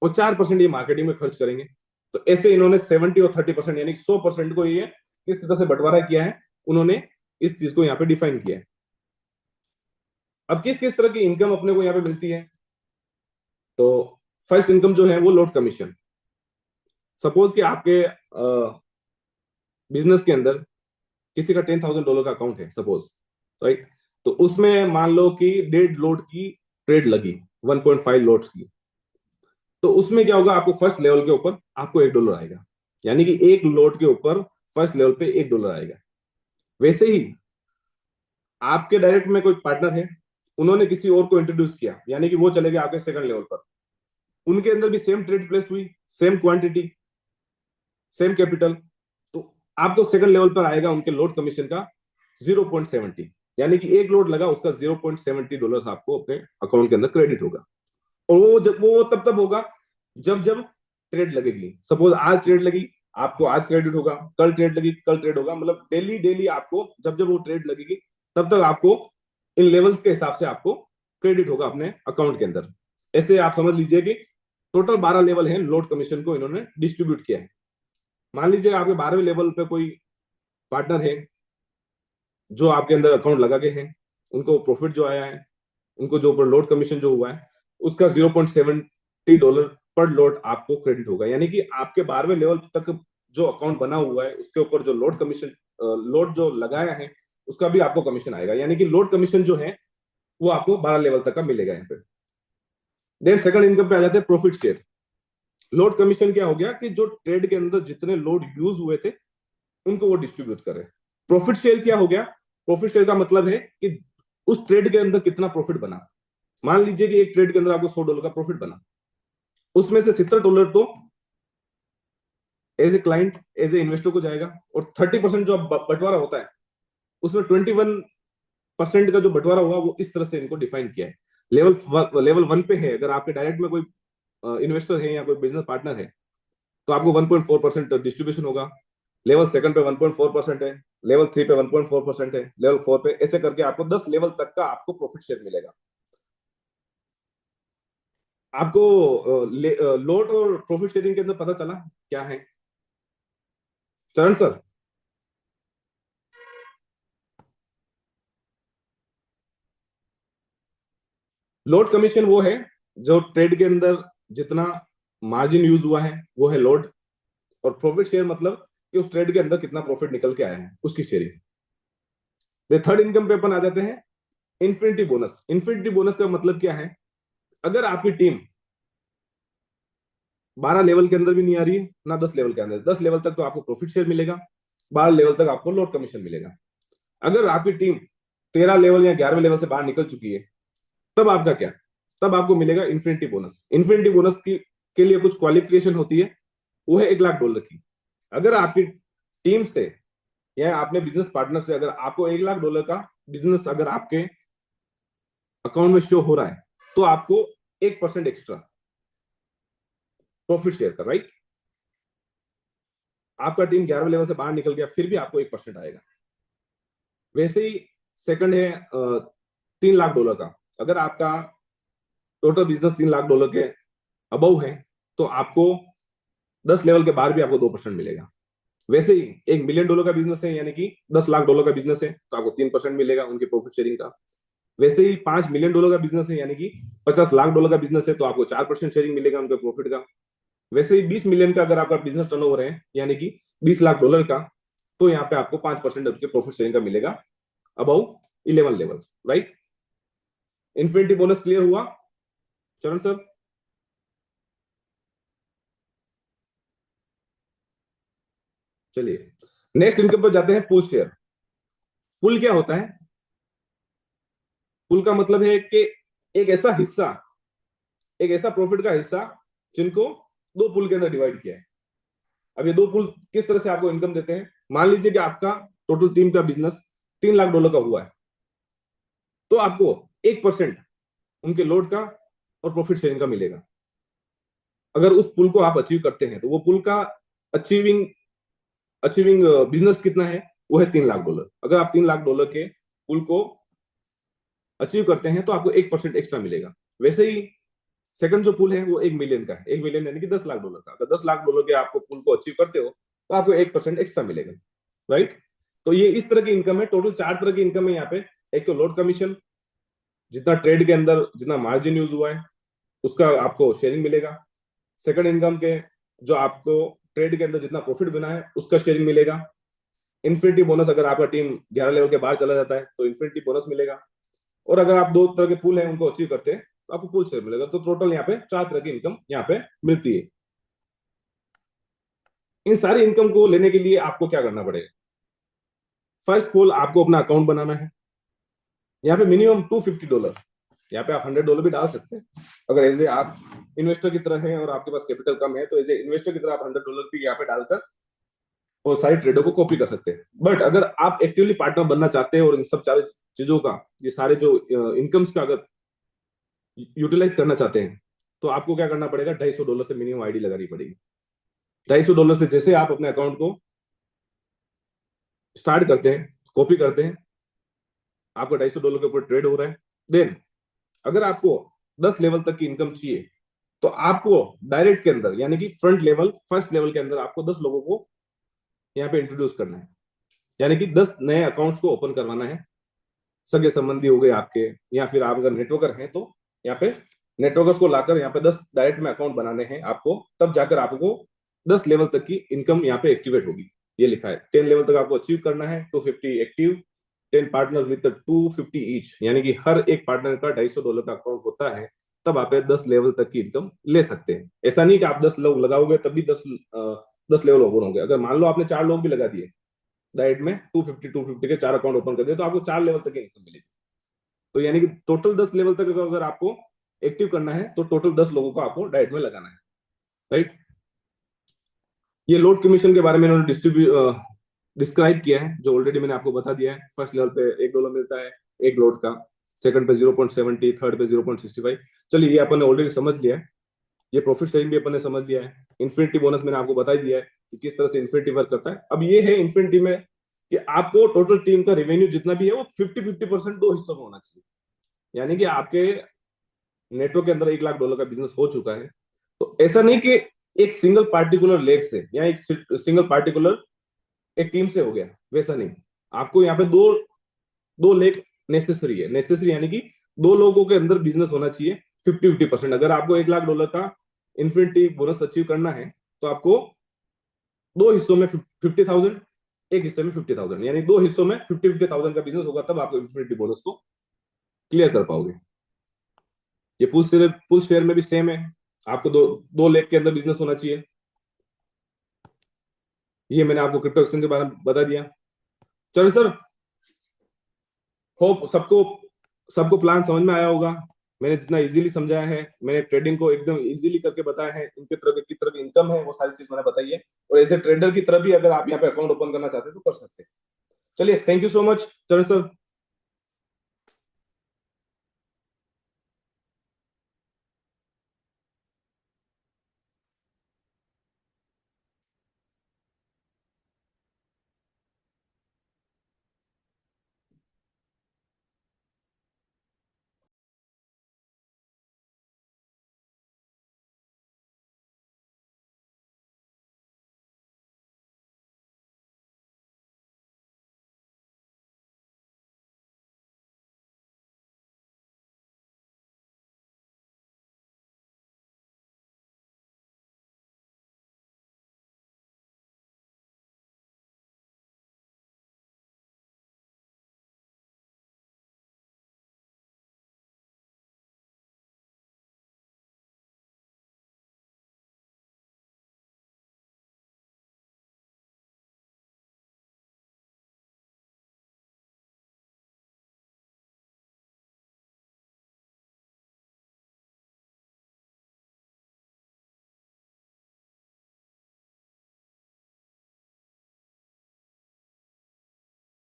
और 4% ये मार्केटिंग में खर्च करेंगे। तो ऐसे इन्होंने 70 और 30% यानी 100% को ये किस तरह से बंटवारा किया है, उन्होंने इस चीज को यहाँ पे डिफाइन किया है। अब किस किस तरह की इनकम अपने को यहाँ पे मिलती है? तो फर्स्ट इनकम जो है वो लोड कमीशन। सपोज कि आपके बिजनेस के अंदर किसी का $10,000 का अकाउंट है सपोज, राइट? तो उसमें मान लो कि 1.5 लोड की ट्रेड लगी, 1.5 लोड्स की। तो उसमें क्या होगा, आपको फर्स्ट लेवल के ऊपर आपको $1 आएगा, यानी कि एक लोड के ऊपर फर्स्ट लेवल पे $1 आएगा। वैसे ही आपके डायरेक्ट में कोई पार्टनर है, उन्होंने किसी और को इंट्रोड्यूस किया, यानी कि वो चले गए आपके सेकंड लेवल पर, उनके अंदर भी सेम ट्रेड प्लेस हुई, सेम क्वांटिटी, सेम कैपिटल, तो आपको सेकंड लेवल पर आएगा उनके लोड कमीशन का 0.70, यानी कि एक लोड लगा उसका $0.70 आपको अपने अकाउंट के अंदर क्रेडिट होगा। और वो तब तब होगा जब जब ट्रेड लगेगी। सपोज आज ट्रेड लगी, आपको आज क्रेडिट होगा, कल ट्रेड लगी कल ट्रेड होगा, मतलब डेली डेली आपको जब जब वो ट्रेड लगेगी तब तक आपको इन लेवल्स के हिसाब से आपको क्रेडिट होगा अपने अकाउंट के अंदर। ऐसे आप समझ लीजिए कि टोटल 12 लेवल है लोड कमीशन को इन्होंने डिस्ट्रीब्यूट किया है। मान लीजिए आपके 12वें लेवल पे कोई पार्टनर है जो आपके अंदर अकाउंट लगा के हैं, उनको प्रॉफिट जो आया है, उनको जो ऊपर लोड कमीशन जो हुआ है उसका $0.70 पर लोड आपको क्रेडिट होगा। यानी कि आपके 12वें लेवल तक जो अकाउंट बना हुआ है उसके ऊपर जो लोड कमीशन लोड जो लगाया है उसका भी आपको कमीशन आएगा, यानी कि लोड कमीशन जो है वो आपको 12 लेवल तक का मिलेगा यहाँ पे। देन सेकंड इनकम पे आ जाते हैं प्रॉफिट शेयर। लोड कमीशन क्या हो गया कि जो ट्रेड के अंदर जितने लोड यूज हुए थे उनको वो डिस्ट्रीब्यूट करे। प्रॉफिट शेयर क्या हो गया? प्रॉफिट शेयर का मतलब है कि उस ट्रेड के अंदर कितना प्रॉफिट बना। मान लीजिए कि एक ट्रेड के अंदर आपको $100 का प्रॉफिट बना, उसमें से $70 तो as a client as a investor को जाएगा, और 30% जो बंटवारा होता है उसमें 21% का जो बंटवारा हुआ वो इस तरह से इनको डिफाइन किया है। लेवल 1 पे है, अगर आपके डायरेक्ट में कोई इन्वेस्टर है या कोई बिजनेस पार्टनर है तो आपको 1.4% डिस्ट्रीब्यूशन होगा। लेवल सेकंड पे 1.4% है, लेवल 3 पे 1.4% है, लेवल 4 पे, ऐसे करके आपको 10 लेवल तक का आपको प्रॉफिट शेयर मिलेगा। आपको लोड और प्रॉफिट शेयरिंग के अंदर पता चला क्या है चरण सर? लोड कमीशन वो है जो ट्रेड के अंदर जितना मार्जिन यूज हुआ है वो है लोड, और प्रॉफिट शेयर मतलब कि उस ट्रेड के अंदर कितना प्रॉफिट निकल के आया है उसकी शेयरिंग। थर्ड इनकम पे अपन आ जाते हैं इन्फिनिटी बोनस। इन्फिनिटी बोनस का मतलब क्या है? अगर आपकी टीम 12 लेवल के अंदर भी नहीं आ रही है ना 10 लेवल के अंदर, 10 लेवल तक तो आपको प्रॉफिट शेयर मिलेगा, 12 लेवल तक आपको लोड कमीशन मिलेगा। अगर आपकी टीम 13 लेवल या 11वें लेवल से बाहर निकल चुकी है, तब आपका क्या? तब आपको मिलेगा इन्फिनिटी बोनस। इन्फिनिटी बोनस की के लिए कुछ क्वालिफिकेशन होती है, वो है $1 लाख की। अगर आपकी टीम से या आपने बिजनेस पार्टनर से अगर आपको $1 लाख का बिजनेस अगर आपके अकाउंट में शो हो रहा है तो आपको 1% एक्स्ट्रा प्रॉफिट शेयर का, राइट? आपका टीम 11वें लेवल से बाहर निकल गया फिर भी आपको 1% आएगा। वैसे ही सेकंड है $3 लाख का। अगर आपका टोटल बिजनेस $3 लाख के अबव है तो आपको 10 लेवल के बाहर भी आपको 2% मिलेगा। वैसे ही $1 मिलियन का बिजनेस है, यानी कि $10 लाख का बिजनेस है तो आपको 3% मिलेगा उनके प्रॉफिट शेयरिंग का। वैसे ही $5 मिलियन का बिजनेस है, यानी कि $50 लाख का बिजनेस है तो आपको 4% शेयरिंग मिलेगा उनके प्रॉफिट का। वैसे ही 20 मिलियन का अगर आपका बिजनेस टर्नओवर है, यानी कि $20 लाख का, तो यहाँ पे आपको 5% उनके प्रॉफिट शेयरिंग का मिलेगा about 11 level, right? Infinity bonus clear हुआ चरण सर? चलिए नेक्स्ट इनकम पर जाते हैं, पूल शेयर। पुल क्या होता है? पुल का मतलब है कि एक ऐसा हिस्सा, एक ऐसा प्रॉफिट का हिस्सा जिनको दो पुल के अंदर डिवाइड किया है। अब ये दो पुल किस तरह से आपको इनकम देते हैं? मान लीजिए कि आपका टोटल टीम का बिजनेस $3 लाख का हुआ है, तो आपको 1% उनके लोड का और प्रॉफिट शेयरिंग का मिलेगा। अगर उस पुल को आप अचीव करते हैं तो वो पुल का अचीविंग अचीविंग बिजनेस कितना है? वो है $3 लाख। अगर आप $3 लाख के पुल को अचीव करते हैं तो आपको 1% एक्स्ट्रा मिलेगा। वैसे ही सेकंड जो पुल है वो 1 मिलियन का है, 1 मिलियन यानी कि $10 लाख का। अगर $10 लाख के आपको पुल को अचीव करते हो तो आपको 1% एक्स्ट्रा मिलेगा, राइट? तो ये इस तरह की इनकम है। टोटल 4 तरह की इनकम है यहाँ पे। एक तो लोड कमीशन, जितना ट्रेड के अंदर जितना मार्जिन यूज हुआ है उसका आपको शेयरिंग मिलेगा। सेकंड इनकम के, जो आपको ट्रेड के अंदर जितना प्रॉफिट बना है उसका शेयरिंग मिलेगा। इन्फिनिटी बोनस, अगर आपका टीम 11 लेवल के बाहर चला जाता है तो इन्फिनिटी बोनस मिलेगा। और अगर आप 2 तरह के पुल हैं उनको अचीव करते हैं तो आपको पुल शेयर मिलेगा। तो टोटल यहाँ पे 4 तरह की इनकम यहाँ पे मिलती है। इन सारी इनकम को लेने के लिए आपको क्या करना पड़ेगा? फर्स्ट ऑफ ऑल आपको अपना अकाउंट बनाना है। यहाँ पे मिनिमम $250, यहाँ पे आप $100 भी डाल सकते हैं। अगर एज ए आप इन्वेस्टर की तरह है और आपके पास कैपिटल कम है तो एज ए इन्वेस्टर की तरह आप $100 भी यहाँ पे डालकर और सारी ट्रेडों को कॉपी कर सकते हैं। बट अगर आप एक्टिवली पार्टनर बनना चाहते हैं और इन सब सारी चीजों का, ये सारे जो इनकम्स का अगर यूटिलाइज करना चाहते हैं तो आपको क्या करना पड़ेगा? $250 से मिनिमम आईडी लगानी पड़ेगी। $250 से जैसे आप अपने अकाउंट को स्टार्ट करते हैं, कॉपी करते हैं, आपका $250 के ऊपर ट्रेड हो रहा है। देन अगर आपको 10 लेवल तक की इनकम चाहिए तो आपको डायरेक्ट के अंदर यानी कि फ्रंट लेवल, फर्स्ट लेवल के अंदर आपको 10 लोगों को यहाँ पे इंट्रोड्यूस करना है। यानी कि 10 नए अकाउंट्स को ओपन करवाना है। सगे संबंधी हो गए आपके, या फिर आप अगर नेटवर्कर हैं तो यहाँ पे नेटवर्कर्स को लाकर यहाँ पे 10 डायरेक्ट में अकाउंट बनाने हैं आपको। तब जाकर आपको 10 लेवल तक की इनकम यहाँ पे एक्टिवेट होगी। ये लिखा है 10 लेवल तक आपको अचीव करना है। 250 एक्टिव, 10 पार्टनर विद 250 ईच, यानी कि हर एक पार्टनर का $250 का अकाउंट होता है। तब आप 10 लेवल तक की इनकम ले सकते हैं। ऐसा नहीं कि आप 10 लोग लगाओगे तभी 10 लेवल ओपन होंगे। अगर मान लो आपने 4 लोग भी लगा दिए डायरेक्ट में, 250 के 4 अकाउंट ओपन कर दिए, तो आपको 4 लेवल तक की इनकम मिलेगी। तो यानी कि टोटल 10 लेवल तक अगर आपको एक्टिव करना है तो टोटल 10 लोगों को आपको डायरेक्ट में लगाना है, राइट? ये लोड कमीशन के बारे में इन्होंने डिस्क्राइब किया है, जो ऑलरेडी मैंने आपको बता दिया है। फर्स्ट लेवल पे $1 मिलता है एक लोड का, सेकंड पे 0.70, थर्ड पे 0.65। चलिए ये अपन ने ऑलरेडी समझ लिया है। ये प्रॉफिट शेयरिंग भी अपन ने समझ लिया है। इन्फिनिटी बोनस मैंने आपको बता ही दिया है कि किस तरह से इन्फिनिटी वर्क करता है। अब ये है इन्फिनिटी में कि आपको टोटल टीम का रेवेन्यू जितना भी है वो 50-50% दो हिस्सों में होना चाहिए। यानी कि आपके नेटवर्क के अंदर $1 लाख का बिजनेस हो चुका है तो ऐसा नहीं कि एक सिंगल पार्टिकुलर लेग से या एक सिंगल पार्टिकुलर एक टीम से हो गया, वैसा नहीं। आपको यहाँ पे दो दो लेग नेसेसरी है। नेसेसरी यानी कि 2 लोगों के अंदर बिजनेस होना चाहिए 50-50%। अगर आपको $1 लाख का इन्फिनिटी बोनस अचीव करना है तो आपको दो हिस्सों में 50,000, एक हिस्से में 50,000, यानी दो हिस्सों में 50-50,000 का बिजनेस होगा, तब आप इन्फिनिटी बोनस को क्लियर कर पाओगे। ये पुल शेयर में भी सेम है। आपको दो दो लेग के अंदर बिजनेस होना चाहिए। ये मैंने आपको क्रिप्टो एक्सचेंज के बारे में बता दिया। चलो सर, होप सबको सबको प्लान समझ में आया होगा। मैंने जितना इजीली समझाया है, मैंने ट्रेडिंग को एकदम इजीली करके बताया है। इनके तरह की तरह की इनकम है वो सारी चीज मैंने बताई है। और ऐसे ट्रेडर की तरह भी अगर आप यहाँ पे अकाउंट ओपन करना चाहते हैं तो कर सकते हैं। चलिए, thank you so much Charan sir.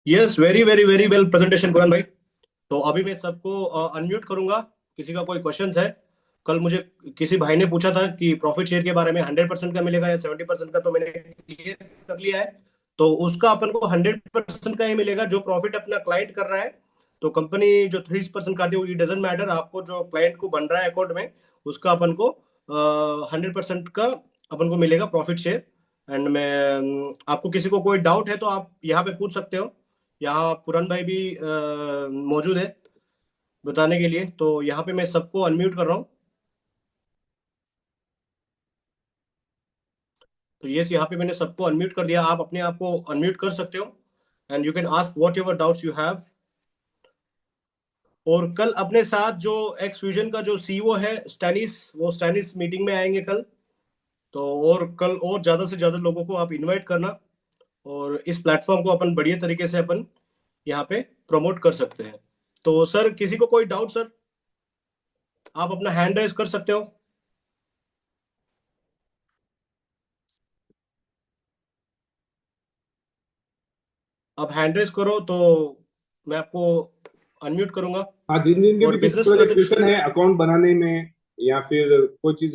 Yes, very very very well presentation Kuran भाई। तो अभी मैं सबको अनम्यूट करूंगा, किसी का कोई क्वेश्चन है। कल मुझे किसी भाई ने पूछा था कि प्रॉफिट शेयर के बारे में 100% का मिलेगा या 70% का, तो मैंने क्लियर कर लिया है। तो उसका अपन को 100% का ही मिलेगा जो प्रॉफिट अपना क्लाइंट कर रहा है। तो कंपनी जो 3% काटती है वो डजेंट मैटर, आपको जो क्लाइंट को बन रहा है अकाउंट में उसका अपन को 100% का अपन को मिलेगा प्रॉफिट शेयर। एंड मैं आपको किसी को कोई डाउट है तो आप यहाँ पे पूछ सकते हो। यहाँ पुरन भाई भी मौजूद है बताने के लिए। तो यहाँ पे मैं सबको अनम्यूट कर रहा हूँ। तो यस, यहाँ पे मैंने सबको अनम्यूट कर दिया, आप अपने आप को अनम्यूट कर सकते हो and you can ask what ever doubts you have. और कल अपने साथ जो एक्स फ्यूजन का जो सीईओ है स्टैनिस, वो स्टैनिस मीटिंग में आएंगे कल। तो और कल और ज्यादा से ज्यादा लोगों को आप इनवाइट करना, और इस प्लेटफॉर्म को अपन बढ़िया तरीके से अपन यहाँ पे प्रमोट कर सकते हैं। तो सर, किसी को कोई डाउट सर, आप अपना हैंड रेज कर सकते हो। आप हैंड रेज करो तो मैं आपको अनम्यूट करूंगा। हाँ, जिन जिन के और भी किसी बिजनेस तरह के क्वेश्चन प्रेजेंटेशन, है अकाउंट बनाने में या फिर कोई चीज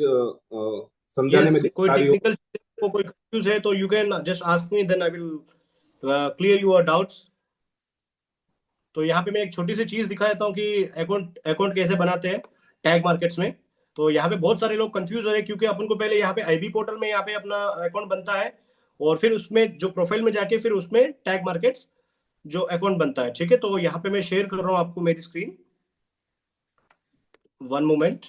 समझाने यस, में कोई दिक्कत आ रही हो। टेक्निकल को कोई कंफ्यूज है तो you can just ask me, then I will clear your doubts. तो यहाँ पे मैं एक छोटी सी चीज दिखाता हूँ कि अकाउंट अकाउंट कैसे बनाते हैं टैग मार्केट्स में। तो यहाँ पे बहुत सारे लोग कंफ्यूज हो रहे हैं क्योंकि अपन को पहले यहाँ पे आईबी पोर्टल में यहाँ पे अपना अकाउंट बनता है, और फिर उसमें जो प्रोफाइल में जाके फिर उसमें टैग मार्केट्स जो अकाउंट बनता है। ठीक है, तो यहाँ पे मैं शेयर कर रहा हूँ आपको मेरी स्क्रीन, वन मोमेंट।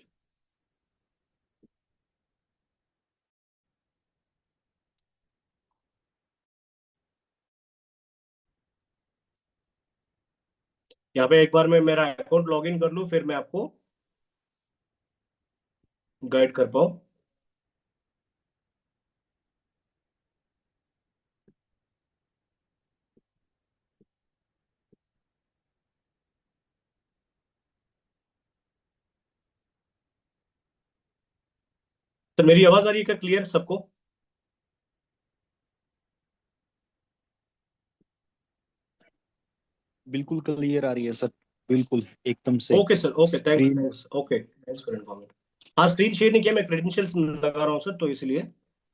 यहाँ पे एक बार मैं मेरा अकाउंट लॉग इन कर लूँ फिर मैं आपको गाइड कर पाऊँ। तो मेरी आवाज आ रही है क्या क्लियर सबको? बिल्कुल क्लियर आ रही है सर, बिल्कुल एकदम से। Okay sir, okay, thanks screen thanks, okay, thanks for informing. हाँ, स्क्रीन शेयर नहीं किया, मैं क्रेडेंशियल्स लगा रहा हूँ सर, तो इसलिए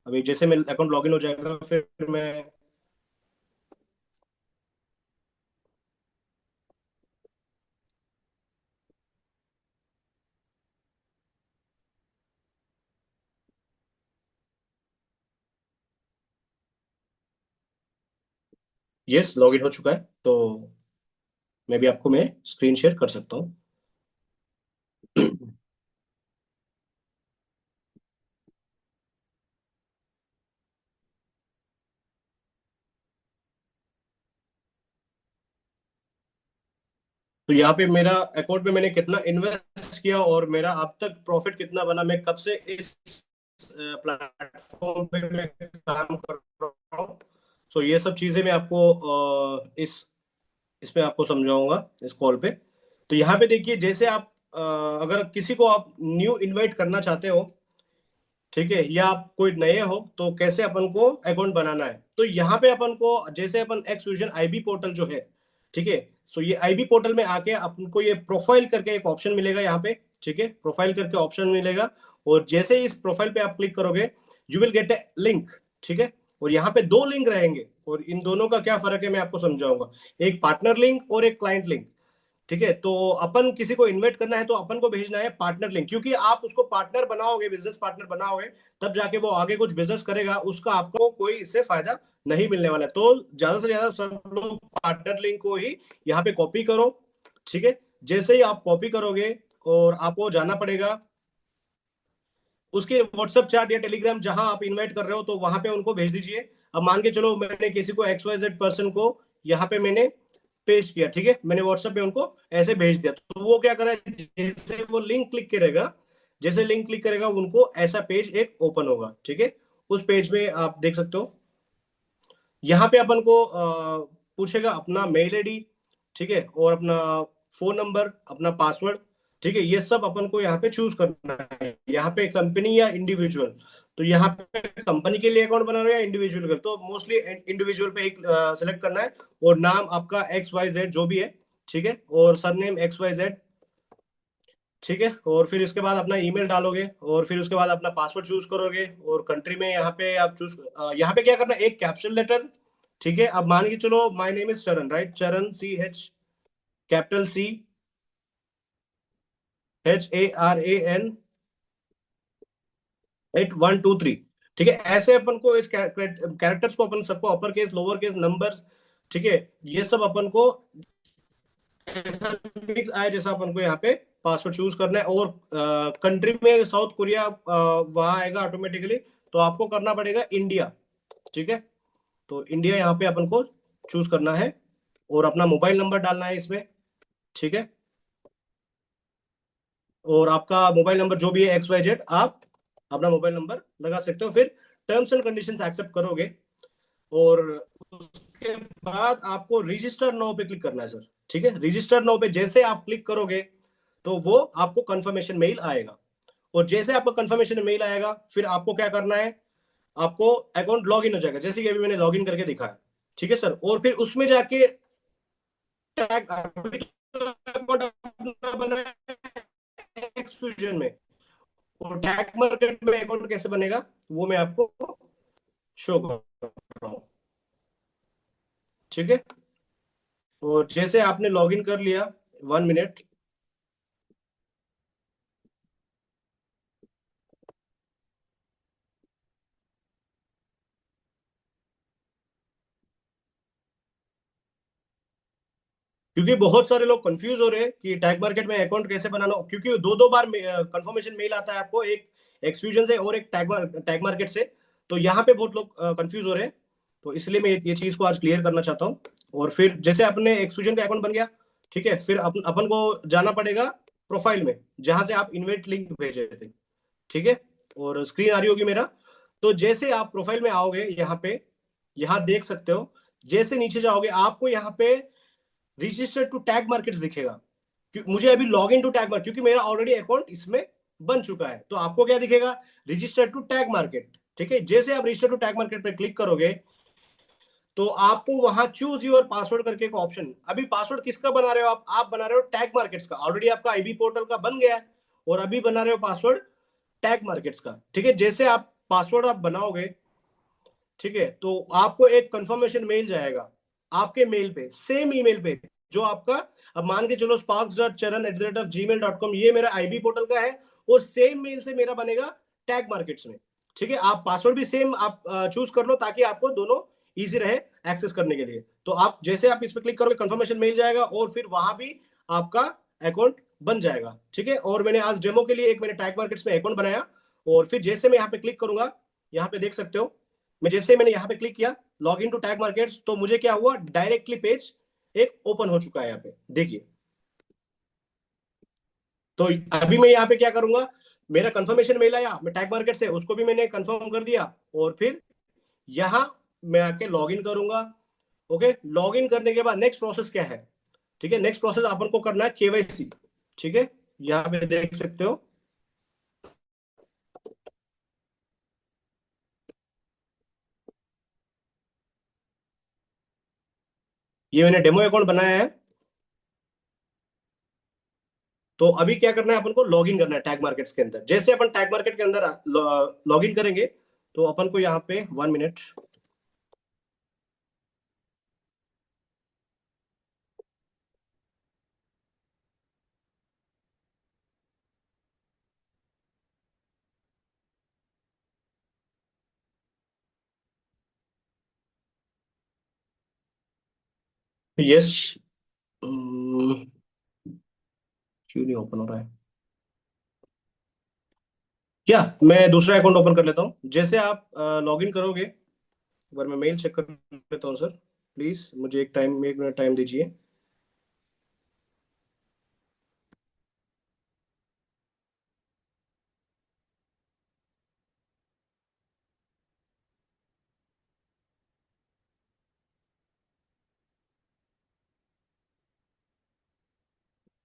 अभी जैसे मेरा अकाउंट लॉगिन हो जाएगा फिर मैं। यस, लॉगिन हो चुका है, तो मैं भी आपको मैं स्क्रीन शेयर कर सकता हूँ। तो यहाँ पे मेरा अकाउंट में मैंने कितना इन्वेस्ट किया और मेरा अब तक प्रॉफिट कितना बना, मैं कब से इस प्लेटफॉर्म पे मैं काम कर रहा हूँ। तो ये सब चीजें मैं आपको इस इसमें आपको समझाऊंगा इस कॉल पे। तो यहाँ पे देखिए, जैसे आप अगर किसी को आप न्यू इनवाइट करना चाहते हो, ठीक है, या आप कोई नए हो, तो कैसे अपन को अकाउंट बनाना है। तो यहाँ पे अपन को जैसे अपन एक्सक्लूजन आईबी पोर्टल जो है, ठीक है, सो ये आईबी पोर्टल में आके अपन को ये प्रोफाइल करके एक ऑप्शन मिलेगा यहाँ पे। ठीक है, प्रोफाइल करके ऑप्शन मिलेगा, और जैसे ही इस प्रोफाइल पे आप क्लिक करोगे you will get A link. ठीक है, और यहाँ पे दो लिंक रहेंगे, और इन दोनों का क्या फर्क है मैं आपको समझाऊंगा। एक पार्टनर लिंक और एक क्लाइंट लिंक। ठीक है, तो अपन किसी को इनवाइट करना है तो अपन को भेजना है पार्टनर लिंक, क्योंकि आप उसको पार्टनर बनाओगे, बिजनेस पार्टनर बनाओगे, तब जाके वो आगे कुछ बिजनेस करेगा, उसका आपको कोई इससे फायदा नहीं मिलने वाला है। तो ज्यादा से ज्यादा सब लोग पार्टनर लिंक को ही यहाँ पे कॉपी करो। ठीक है, जैसे ही आप कॉपी करोगे और आपको जाना पड़ेगा उसके व्हाट्सएप चैट या टेलीग्राम जहां आप इनवाइट कर रहे हो, तो वहां पे उनको भेज दीजिए। अब मान के चलो मैंने किसी को XYZ पर्सन को यहाँ पे मैंने पेश किया, ठीक है, मैंने व्हाट्सएप पे उनको ऐसे भेज दिया, तो वो क्या करे, जैसे वो लिंक क्लिक करेगा, जैसे लिंक क्लिक करेगा उनको ऐसा पेज एक ओपन होगा। ठीक है, उस पेज में आप देख सकते हो यहाँ पे अपन को पूछेगा अपना मेल आईडी, ठीक है, और अपना फोन नंबर, अपना पासवर्ड। ठीक है, ये सब अपन को यहाँ पे चूज करना है, यहाँ पे कंपनी या इंडिविजुअल। तो यहाँ पे कंपनी के लिए अकाउंट बना रहे हो या इंडिविजुअल के, तो मोस्टली इंडिविजुअल पे एक सेलेक्ट करना है, और नाम आपका XYZ जो भी है, ठीक है, और सरनेम XYZ, ठीक है, और फिर इसके बाद अपना ईमेल डालोगे, और फिर उसके बाद अपना पासवर्ड चूज करोगे, और कंट्री में यहाँ पे आप चूज, यहाँ पे क्या करना है, एक कैप्शन लेटर, ठीक है। अब मान के चलो माय नेम इज चरण, राइट, चरण, CH, कैपिटल CHARAN 8123, ठीक है। ऐसे अपन को इस कैरेक्टर्स को अपन सबको upper case, lower case, numbers, ठीक है, ये सब अपन को ऐसा मिक्स आए जैसा अपन को यहाँ पे पासवर्ड चूज करना है। और कंट्री में साउथ कोरिया वहां आएगा ऑटोमेटिकली, तो आपको करना पड़ेगा इंडिया, ठीक है। तो इंडिया यहाँ पे अपन को चूज करना है, और अपना मोबाइल नंबर डालना है इसमें, ठीक है। और आपका मोबाइल नंबर जो भी है XYZ, आप अपना मोबाइल नंबर लगा सकते हो। फिर टर्म्स एंड कंडीशंस एक्सेप्ट करोगे, और उसके बाद आपको रजिस्टर नाउ पे क्लिक करना है सर, ठीक है। रजिस्टर नाउ पे जैसे आप क्लिक करोगे तो वो आपको कंफर्मेशन मेल आएगा, और जैसे आपको कंफर्मेशन मेल आएगा फिर आपको क्या करना है, आपको अकाउंट लॉग इन हो जाएगा, जैसे कि अभी मैंने लॉग इन करके दिखाया, ठीक है सर। और फिर उसमें जाके टैग, अभी तो अकाउंट अपना बना है एक्सफ्यूजन में, और टैग मार्केट में अकाउंट कैसे बनेगा वो मैं आपको शो कर रहा हूँ, ठीक है। और जैसे आपने लॉगिन कर लिया, 1 मिनट, क्योंकि बहुत सारे लोग कंफ्यूज हो रहे हैं कि टैग मार्केट में अकाउंट कैसे बनाना हो, क्योंकि दो दो बार कंफर्मेशन मेल आता है आपको, एक एक्सफ्यूजन से और एक टैग मार्केट से। तो यहाँ पे बहुत लोग कंफ्यूज हो रहे हैं, तो इसलिए मैं ये चीज को आज क्लियर करना चाहता हूँ। और फिर जैसे अपने एक्सफ्यूजन का अकाउंट बन गया, ठीक है, फिर अपन को जाना पड़ेगा प्रोफाइल में, जहां से आप इन्वाइट लिंक भेजे थे, ठीक है। और स्क्रीन आ रही होगी मेरा, तो जैसे आप प्रोफाइल में आओगे यहाँ पे, यहाँ देख सकते हो, जैसे नीचे जाओगे आपको यहाँ पे रजिस्टर टू टैग मार्केट्स दिखेगा। मुझे अभी log in to tag market, क्योंकि मेरा ऑलरेडी अकाउंट इसमें बन चुका है, तो आपको क्या दिखेगा, रजिस्टर टू टैग मार्केट, ठीक है। जैसे आप रजिस्टर टू टैग मार्केट पे क्लिक करोगे तो आपको वहां चूज योर पासवर्ड करके एक ऑप्शन, अभी पासवर्ड किसका बना रहे हो आप बना रहे हो टैग मार्केट्स का, ऑलरेडी आपका IB पोर्टल का बन गया है, और अभी बना रहे हो पासवर्ड टैग मार्केट्स का, ठीक है। जैसे आप पासवर्ड आप बनाओगे, ठीक है, तो आपको एक कंफर्मेशन मेल जाएगा आपके मेल पे, सेम ईमेल पे जो आपका, अब मान के चलो sparks.charan@gmail.com, ये मेरा IB पोर्टल का है, और सेम मेल से मेरा बनेगा टैग मार्केट्स में, ठीक है। आप पासवर्ड भी सेम आप चूज कर लो, ताकि आपको दोनों इजी रहे एक्सेस करने के लिए। तो आप जैसे आप इस पर क्लिक करोगे कंफर्मेशन मिल जाएगा, और फिर वहां भी आपका अकाउंट बन जाएगा, ठीक है। और मैंने आज डेमो के लिए एक मैंने टैग मार्केट्स में अकाउंट बनाया, और फिर जैसे मैं यहाँ पे क्लिक करूंगा, यहाँ पे देख सकते हो, मैं जैसे मैंने यहाँ पे क्लिक किया log in to tag markets, तो मुझे क्या हुआ, डायरेक्टली पेज एक ओपन हो चुका है यहाँ पे, देखिए। तो अभी मैं यहाँ पे क्या करूंगा, मेरा कंफर्मेशन मेल आया, मैं टैग मार्केट से उसको भी मैंने कंफर्म कर दिया, और फिर यहाँ मैं आके लॉग इन करूंगा। ओके, लॉग इन करने के बाद नेक्स्ट प्रोसेस क्या है, ठीक है, नेक्स्ट प्रोसेस अपन को करना है KYC, ठीक है। यहाँ पे देख सकते हो, ये मैंने डेमो अकाउंट बनाया है। तो अभी क्या करना है, अपन को लॉग इन करना है टैग मार्केट्स के अंदर। जैसे अपन टैग मार्केट के अंदर लॉग इन करेंगे, तो अपन को यहाँ पे 1 मिनट, यस, क्यों नहीं ओपन हो रहा है, क्या मैं दूसरा अकाउंट ओपन कर लेता हूँ। जैसे आप लॉग इन करोगे, एक बार मैं मेल चेक कर लेता हूँ सर, प्लीज मुझे एक मिनट टाइम दीजिए।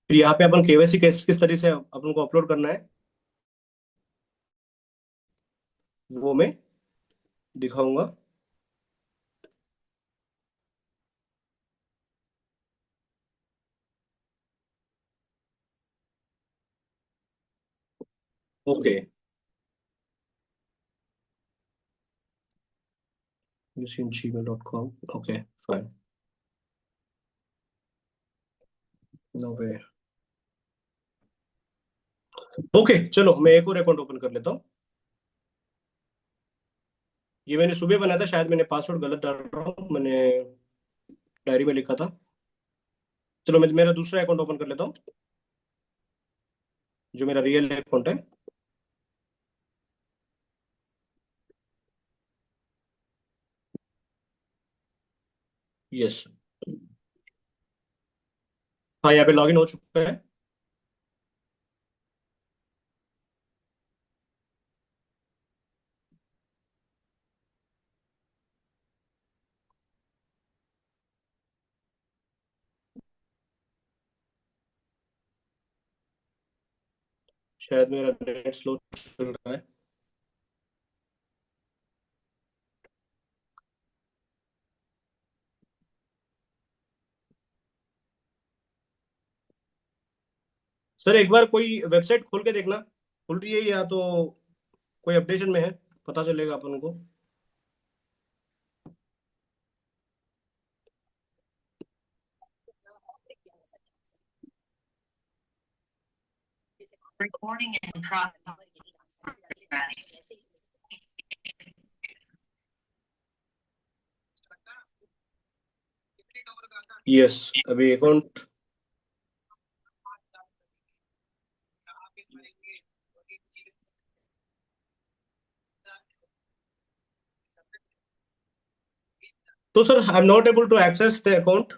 फिर यहाँ पे अपन KYC किस किस तरीके से अपन को अपलोड करना है वो मैं दिखाऊंगा। Okay, gmail.com, okay fine, no way. Okay चलो, मैं एक और अकाउंट ओपन कर लेता हूँ। ये मैंने सुबह बनाया था, शायद मैंने पासवर्ड गलत डाल रहा हूँ, मैंने डायरी में लिखा था। चलो मैं मेरा दूसरा अकाउंट ओपन कर लेता हूँ, जो मेरा रियल अकाउंट है। यस, हाँ यहाँ पे लॉगिन हो चुका है। शायद मेरा नेट स्लो चल रहा है। सर एक बार कोई वेबसाइट खोल के देखना, खुल रही है या तो कोई अपडेशन में है, पता चलेगा अपन को। Recording in progress. यस, अभी अकाउंट तो sir I am not able to access the account.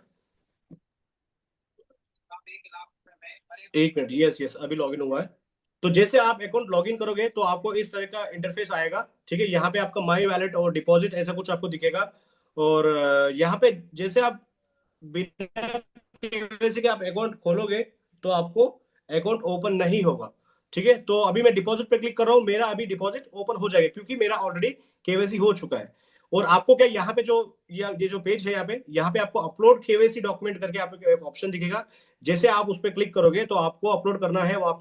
एक मिनट, यस यस, अभी लॉगिन हुआ है। तो जैसे आप अकाउंट लॉगिन करोगे तो आपको इस तरह का इंटरफेस आएगा, ठीक है। यहाँ पे आपका माई वैलेट और डिपॉजिट ऐसा कुछ आपको दिखेगा। और यहाँ पे जैसे आप बिना KYC के आप अकाउंट खोलोगे तो आपको अकाउंट ओपन नहीं होगा, ठीक है। तो अभी मैं डिपॉजिट पे क्लिक कर रहा हूँ, मेरा अभी डिपॉजिट ओपन हो जाएगा क्योंकि मेरा ऑलरेडी KYC हो चुका है। और आपको क्या यहाँ पे जो ये जो पेज है, यहाँ पे आपको अपलोड KYC डॉक्यूमेंट करके आपको एक ऑप्शन दिखेगा। जैसे आप उस पर क्लिक करोगे तो आपको अपलोड करना है वहां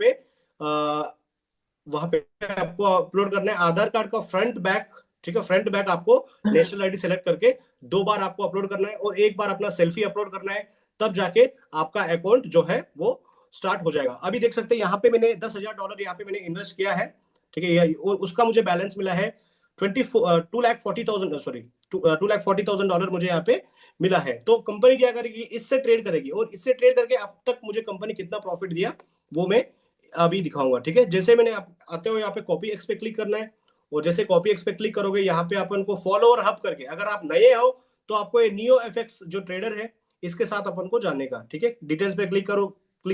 पे आपको अपलोड करना है आधार कार्ड का फ्रंट बैक, ठीक है। फ्रंट बैक आपको नेशनल आईडी सेलेक्ट करके 2 बार आपको अपलोड करना है और 1 बार अपना सेल्फी अपलोड करना है, तब जाके आपका अकाउंट जो है वो स्टार्ट हो जाएगा। अभी देख सकते हैं यहाँ पे मैंने $10,000 यहाँ पे मैंने इन्वेस्ट किया है, ठीक है। और उसका मुझे बैलेंस मिला है 2,40,000, सॉरी $2,40,000 मुझे यहाँ पे मिला है। तो कंपनी क्या करेगी, इससे ट्रेड करेगी और इससे ट्रेड करके अब तक मुझे कंपनी कितना प्रॉफिट दिया वो मैं अभी दिखाऊंगा, ठीक है। जैसे मैंने आते हुए यहाँ पे कॉपी एक्स पे क्लिक करना है और जैसे कॉपी एक्स पे क्लिक करोगे यहाँ पे अपन को फॉलो और हब करके, अगर आप नए हो तो आपको ये नियो एफएक्स जो ट्रेडर है इसके साथ अपन को जानने का, ठीक है। डिटेल्स पे क्लिक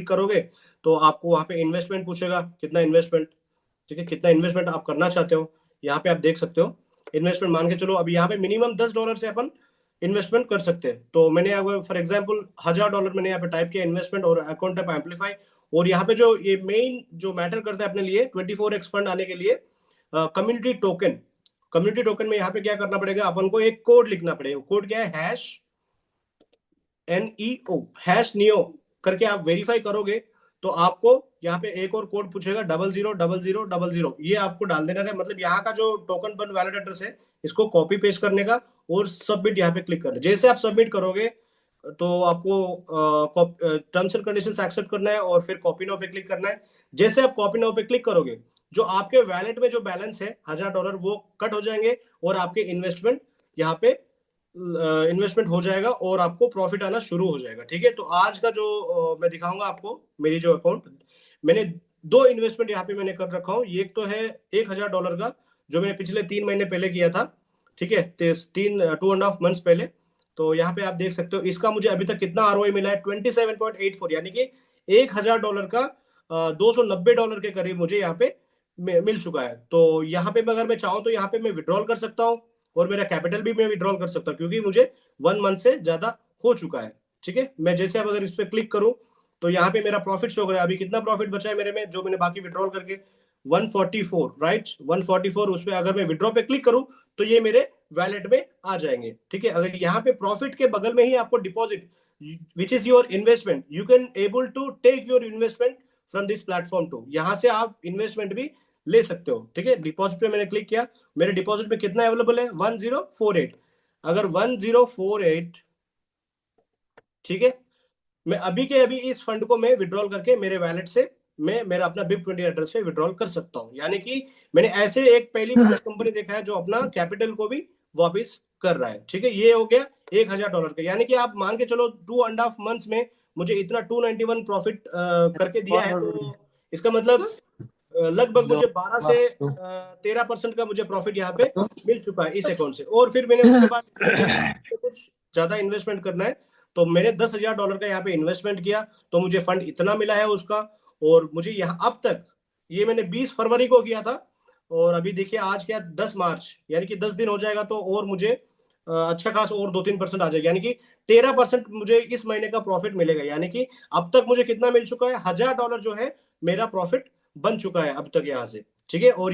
करोगे तो आपको वहां पे इन्वेस्टमेंट पूछेगा, कितना इन्वेस्टमेंट, ठीक है, कितना इन्वेस्टमेंट आप करना चाहते हो। यहाँ पे आप देख सकते हो इन्वेस्टमेंट, मान के चलो अभी यहाँ पे मिनिमम $10 से अपन इन्वेस्टमेंट कर सकते हैं। तो मैंने अगर फॉर एग्जांपल $1,000 मैंने यहाँ पे टाइप किया इन्वेस्टमेंट और अकाउंट टाइप एम्पलीफाई। और यहाँ पे जो ये मेन जो मैटर करता है अपने लिए 24x फंड आने के लिए, कम्युनिटी टोकन। कम्युनिटी टोकन में यहाँ पे क्या करना पड़ेगा, अपन को एक कोड लिखना पड़ेगा। कोड क्या है, NEO, #NEO करके आप वेरीफाई करोगे तो आपको यहाँ पे एक और कोड पूछेगा 000000, ये आपको डाल देना है। मतलब यहाँ का जो टोकन बन वैलिड एड्रेस है इसको कॉपी पेस्ट करने का और सबमिट यहाँ पे क्लिक करना। जैसे आप सबमिट करोगे तो आपको टर्म्स एंड कंडीशंस एक्सेप्ट करना है और फिर कॉपी नाउ पे क्लिक करना है। जैसे आप कॉपी नाउ पे क्लिक करोगे जो आपके वैलेट में जो बैलेंस है $1,000 वो कट हो जाएंगे और आपके इन्वेस्टमेंट यहाँ पे इन्वेस्टमेंट हो जाएगा और आपको प्रॉफिट आना शुरू हो जाएगा, ठीक है। तो आज का जो मैं दिखाऊंगा आपको मेरी जो अकाउंट, मैंने 2 इन्वेस्टमेंट यहाँ पे मैंने कर रखा हूँ। एक तो है $1,000 का जो मैंने पिछले 3 महीने पहले किया था, ठीक है, 2.5 मंथ्स पहले। तो यहाँ पे आप देख सकते हो इसका मुझे अभी तक कितना ROI मिला है, 27.84, यानी कि $1,000 का $290 के करीब मुझे यहाँ पे मिल चुका है। तो यहाँ पे अगर मैं चाहूँ तो यहाँ पे मैं विड्रॉल कर सकता हूँ और मेरा कैपिटल भी मैं विड्रॉल कर सकता हूँ क्योंकि मुझे 1 मंथ से ज्यादा हो चुका है, ठीक है। मैं जैसे अब अगर इस पे क्लिक करूं तो यहाँ पे मेरा प्रॉफिट शो कर रहा है। अभी कितना प्रॉफिट बचा है मेरे में जो मैंने बाकी विड्रॉल करके 144, राइट, 144। उस पर अगर मैं विड्रॉ पे क्लिक करूं तो ये मेरे वैलेट में आ जाएंगे। ठीक है, अगर यहाँ पे प्रॉफिट के बगल में ही आपको deposit which is your investment, you can able to take your investment from this platform to, यहाँ से आप इन्वेस्टमेंट भी ले सकते हो। ठीक है, डिपॉजिट पे मैंने क्लिक किया, मेरे डिपॉजिट में कितना अवेलेबल है, 1048। अगर 1048, ठीक है, मैं अभी के अभी इस फंड को मैं विड्रॉल करके मेरे वैलेट से मैं मेरा अपना BIP20 एड्रेस पे विड्रॉल कर सकता हूं। यानी कि मैंने ऐसे एक पहली कंपनी देखा है जो अपना कैपिटल को भी वापस कर रहा है। ठीक है, ये हो गया $1000 का। यानी कि आप मान के चलो 2.5 मंथ्स में मुझे इतना 291 प्रॉफिट करके दिया है, तो इसका मतलब लगभग मुझे 12 से 13% का मुझे प्रॉफिट यहाँ पे मिल चुका है इस अकाउंट से। और फिर मैंने उसके बाद कुछ ज्यादा इन्वेस्टमेंट करना है, तो मैंने $10,000 का यहाँ पे इन्वेस्टमेंट किया, तो मुझे फंड इतना मिला है उसका। और मुझे यहाँ अब तक, ये मैंने 20 फरवरी को किया था, और अभी देखिए आज क्या 10 मार्च, यानी कि 10 दिन हो जाएगा, तो और मुझे अच्छा खास और 2-3% आ जाएगा, यानी कि 13% मुझे इस महीने का प्रॉफिट मिलेगा। यानी कि अब तक मुझे कितना मिल चुका है, $1000 जो है मेरा प्रॉफिट बन चुका है अब तक यहाँ से। ठीक है, और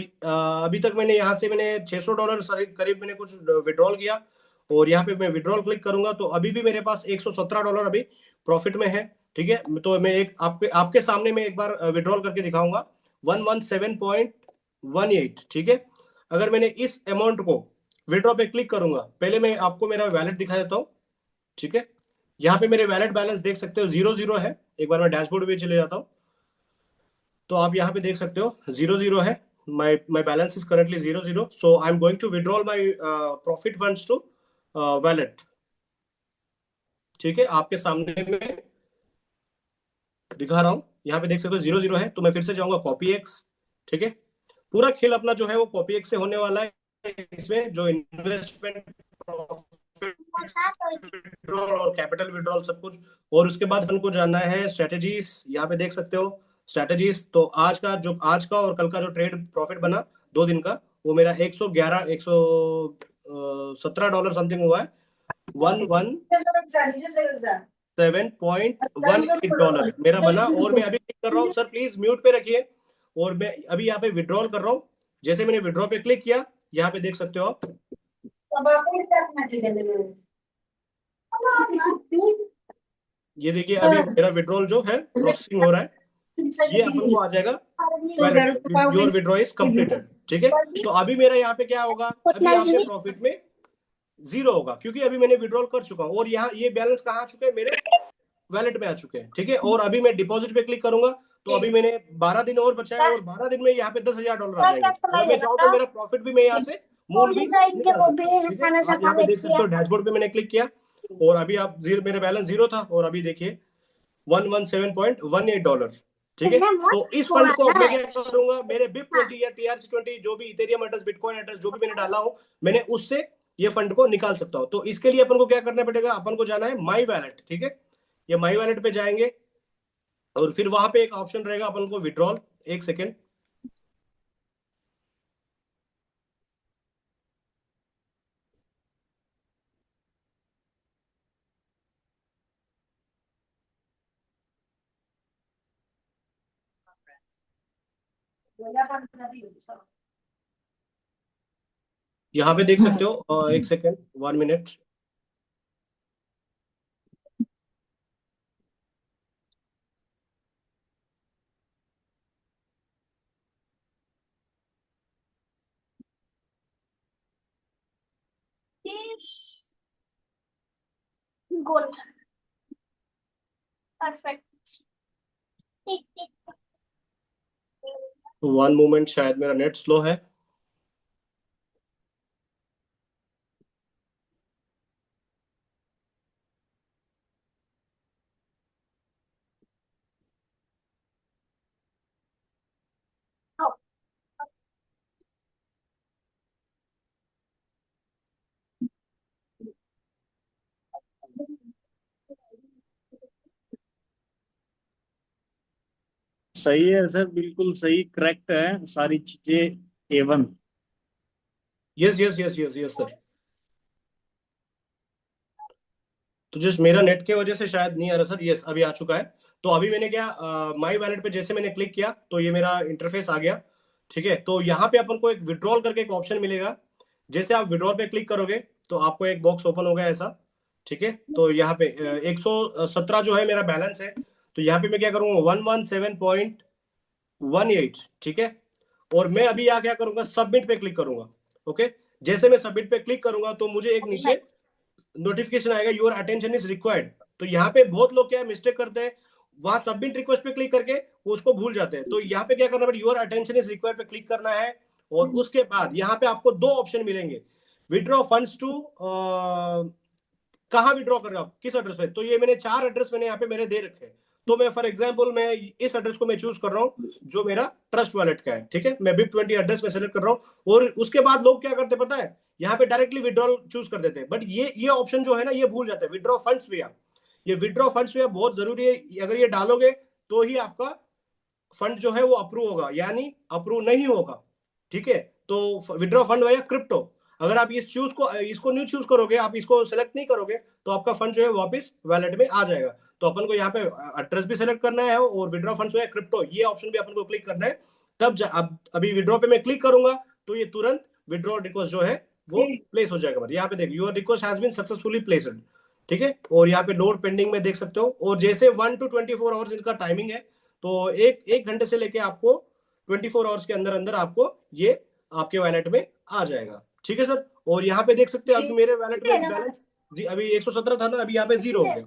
अभी तक मैंने यहाँ से मैंने $600 करीब मैंने कुछ विड्रॉल किया, और यहाँ पे मैं विड्रॉल क्लिक करूंगा तो अभी भी मेरे पास $117 अभी प्रॉफिट में है। ठीक है, तो मैं एक आपके आपके सामने मैं एक बार विड्रॉल करके दिखाऊंगा, 117.18। ठीक है, अगर मैंने इस अमाउंट को विड्रॉ पे क्लिक करूंगा, पहले मैं आपको मेरा वैलेट दिखा देता हूँ। ठीक है, यहाँ पे मेरे वैलेट बैलेंस देख सकते हो 0-0 है। एक बार मैं डैशबोर्ड पे चले जाता हूँ, तो आप यहाँ पे देख सकते हो 0-0 है। my balance is currently 0-0, so I'm going to withdraw my profit funds to wallet। ठीक है, आपके सामने में दिखा रहा हूं, यहाँ पे देख सकते हो 0-0 है, तो मैं फिर से जाऊंगा कॉपी एक्स। ठीक है, पूरा खेल अपना जो है वो कॉपी एक्स से होने वाला है। इसमें जो इन्वेस्टमेंट, विड्रॉल और कैपिटल विड्रॉल सब कुछ, और उसके बाद हमको जानना है स्ट्रेटेजीज। यहाँ पे देख सकते हो स्ट्रेटेजीज, तो आज का और कल का जो ट्रेड प्रॉफिट बना 2 दिन का, वो मेरा 117 डॉलर समथिंग हुआ है। 117.18 मेरा बना, और मैं अभी क्लिक कर रहा हूँ, सर प्लीज म्यूट पे रखिए, और मैं अभी यहाँ पे विड्रॉल कर रहा हूँ। जैसे मैंने विड्रॉ पे क्लिक किया, यहाँ पे देख सकते हो आप, ये देखिए अभी मेरा विड्रॉल जो है प्रोसेसिंग हो रहा है, ये अपन को आ जाएगा योर विड्रॉ इज कंप्लीटेड। ठीक है, तो अभी मेरा यहाँ पे क्या होगा, अभी यहाँ पे प्रॉफिट में 0 होगा, क्योंकि अभी मैंने विड्रॉल कर चुका हूँ, और यहाँ ये बैलेंस कहाँ आ चुके हैं, मेरे वैलेट में आ चुके हैं। ठीक है, और अभी मैं डिपॉजिट पे क्लिक करूंगा, तो अभी मैंने 12 दिन और बचा है, और 12 दिन में यहाँ पे $10,000 आ जाएंगे। अगर मैं चाहूँ तो मेरा प्रॉफिट भी मैं यहाँ से मूल भी निकाल सकता हूँ। ठीक है, आप यहाँ पे देख सकते हो डैशबोर्ड पे मैंने क्लिक किया, और अभी आप मेरा बैलेंस 0 था, और अभी देखिए $117.18। ठीक है, तो इस फंड को अब मैं क्या करूंगा, मेरे BIP20 या TRC20 जो भी इथेरियम एड्रेस, बिटकॉइन एड्रेस जो भी मैंने डाला हो, मैंने उससे ये फंड को निकाल सकता हूं। तो इसके लिए अपन को क्या करना पड़ेगा, अपन को जाना है माई वैलेट। ठीक है, ये माई वैलेट पे जाएंगे, और फिर वहां पे एक ऑप्शन रहेगा अपन को विड्रॉल। एक सेकेंड, यहाँ पे देख सकते हो, एक सेकेंड, 1 मिनट। गोल परफेक्ट। 1 मोमेंट, शायद मेरा नेट स्लो है। सही है सर, बिल्कुल सही, करेक्ट है सारी चीजें, A1। Yes yes yes yes yes sir, तो जस्ट मेरा नेट के वजह से शायद नहीं आ रहा सर। यस, अभी आ चुका है। तो अभी मैंने क्या, माई वैलेट पे जैसे मैंने क्लिक किया, तो ये मेरा इंटरफेस आ गया। ठीक है, तो यहाँ पे अपन को एक विड्रॉल करके एक ऑप्शन मिलेगा। जैसे आप विड्रॉल पे क्लिक करोगे तो आपको एक बॉक्स ओपन होगा ऐसा। ठीक है, तो यहाँ पे 117 जो है मेरा बैलेंस है, तो यहाँ पे मैं क्या करूंगा 117.18। ठीक है, और मैं अभी यहाँ क्या करूंगा सबमिट पे क्लिक करूंगा। ओके, जैसे मैं सबमिट पे क्लिक करूंगा तो मुझे एक नीचे नोटिफिकेशन आएगा योर अटेंशन इज रिक्वायर्ड। तो यहाँ पे बहुत लोग क्या मिस्टेक करते हैं, वहां सबमिट रिक्वेस्ट पे क्लिक करके वो उसको भूल जाते हैं। तो यहाँ पे क्या करना पड़ेगा, योर अटेंशन इज रिक्वायर्ड पे क्लिक करना है, और उसके बाद यहाँ पे आपको दो ऑप्शन मिलेंगे, विड्रॉ फंड्स टू, कहाँ विड्रॉ कर रहे हो आप, किस एड्रेस पे। तो ये मैंने 4 एड्रेस मैंने यहाँ पे मेरे दे रखे हैं। तो मैं फॉर एग्जांपल मैं इस एड्रेस को मैं चूज कर रहा हूँ जो मेरा ट्रस्ट वॉलेट का है। ठीक है, मैं BIP20 एड्रेस में सेलेक्ट कर रहा हूँ, और उसके बाद लोग क्या करते पता है, यहाँ पे डायरेक्टली विड्रॉल चूज कर देते हैं। बट ये ऑप्शन जो है ना ये भूल जाते हैं, विड्रॉ फंड्स भी। आप ये विड्रॉ फंड्स भी बहुत जरूरी है, अगर ये डालोगे तो ही आपका फंड जो है वो अप्रूव होगा, यानी अप्रूव नहीं होगा। ठीक है, तो विड्रॉ फंड या क्रिप्टो, अगर आप इसको नहीं चूज करोगे, आप इसको सेलेक्ट नहीं करोगे, तो आपका फंड जो है वापस वैलेट में आ जाएगा। तो अपन को यहाँ पे एड्रेस भी सेलेक्ट करना है, और विड्रॉ फंड जो है क्रिप्टो ये ऑप्शन भी अपन को क्लिक करना है। तब अभी विड्रॉ पे मैं क्लिक करूंगा तो ये तुरंत विड्रॉ रिक्वेस्ट जो है वो प्लेस हो जाएगा। यहाँ पे देखिए your request has been successfully placed. ठीक है, और यहाँ पे लोड पेंडिंग में देख सकते हो, और जैसे 1 to 24 आवर्स इनका टाइमिंग है, तो एक घंटे से लेके आपको 24 आवर्स के अंदर अंदर आपको ये आपके वैलेट में आ जाएगा। ठीक है सर, और यहाँ पे देख सकते हो अभी मेरे वैलेट में बैलेंस अभी 117 था ना, अभी यहाँ पे 0 हो गया।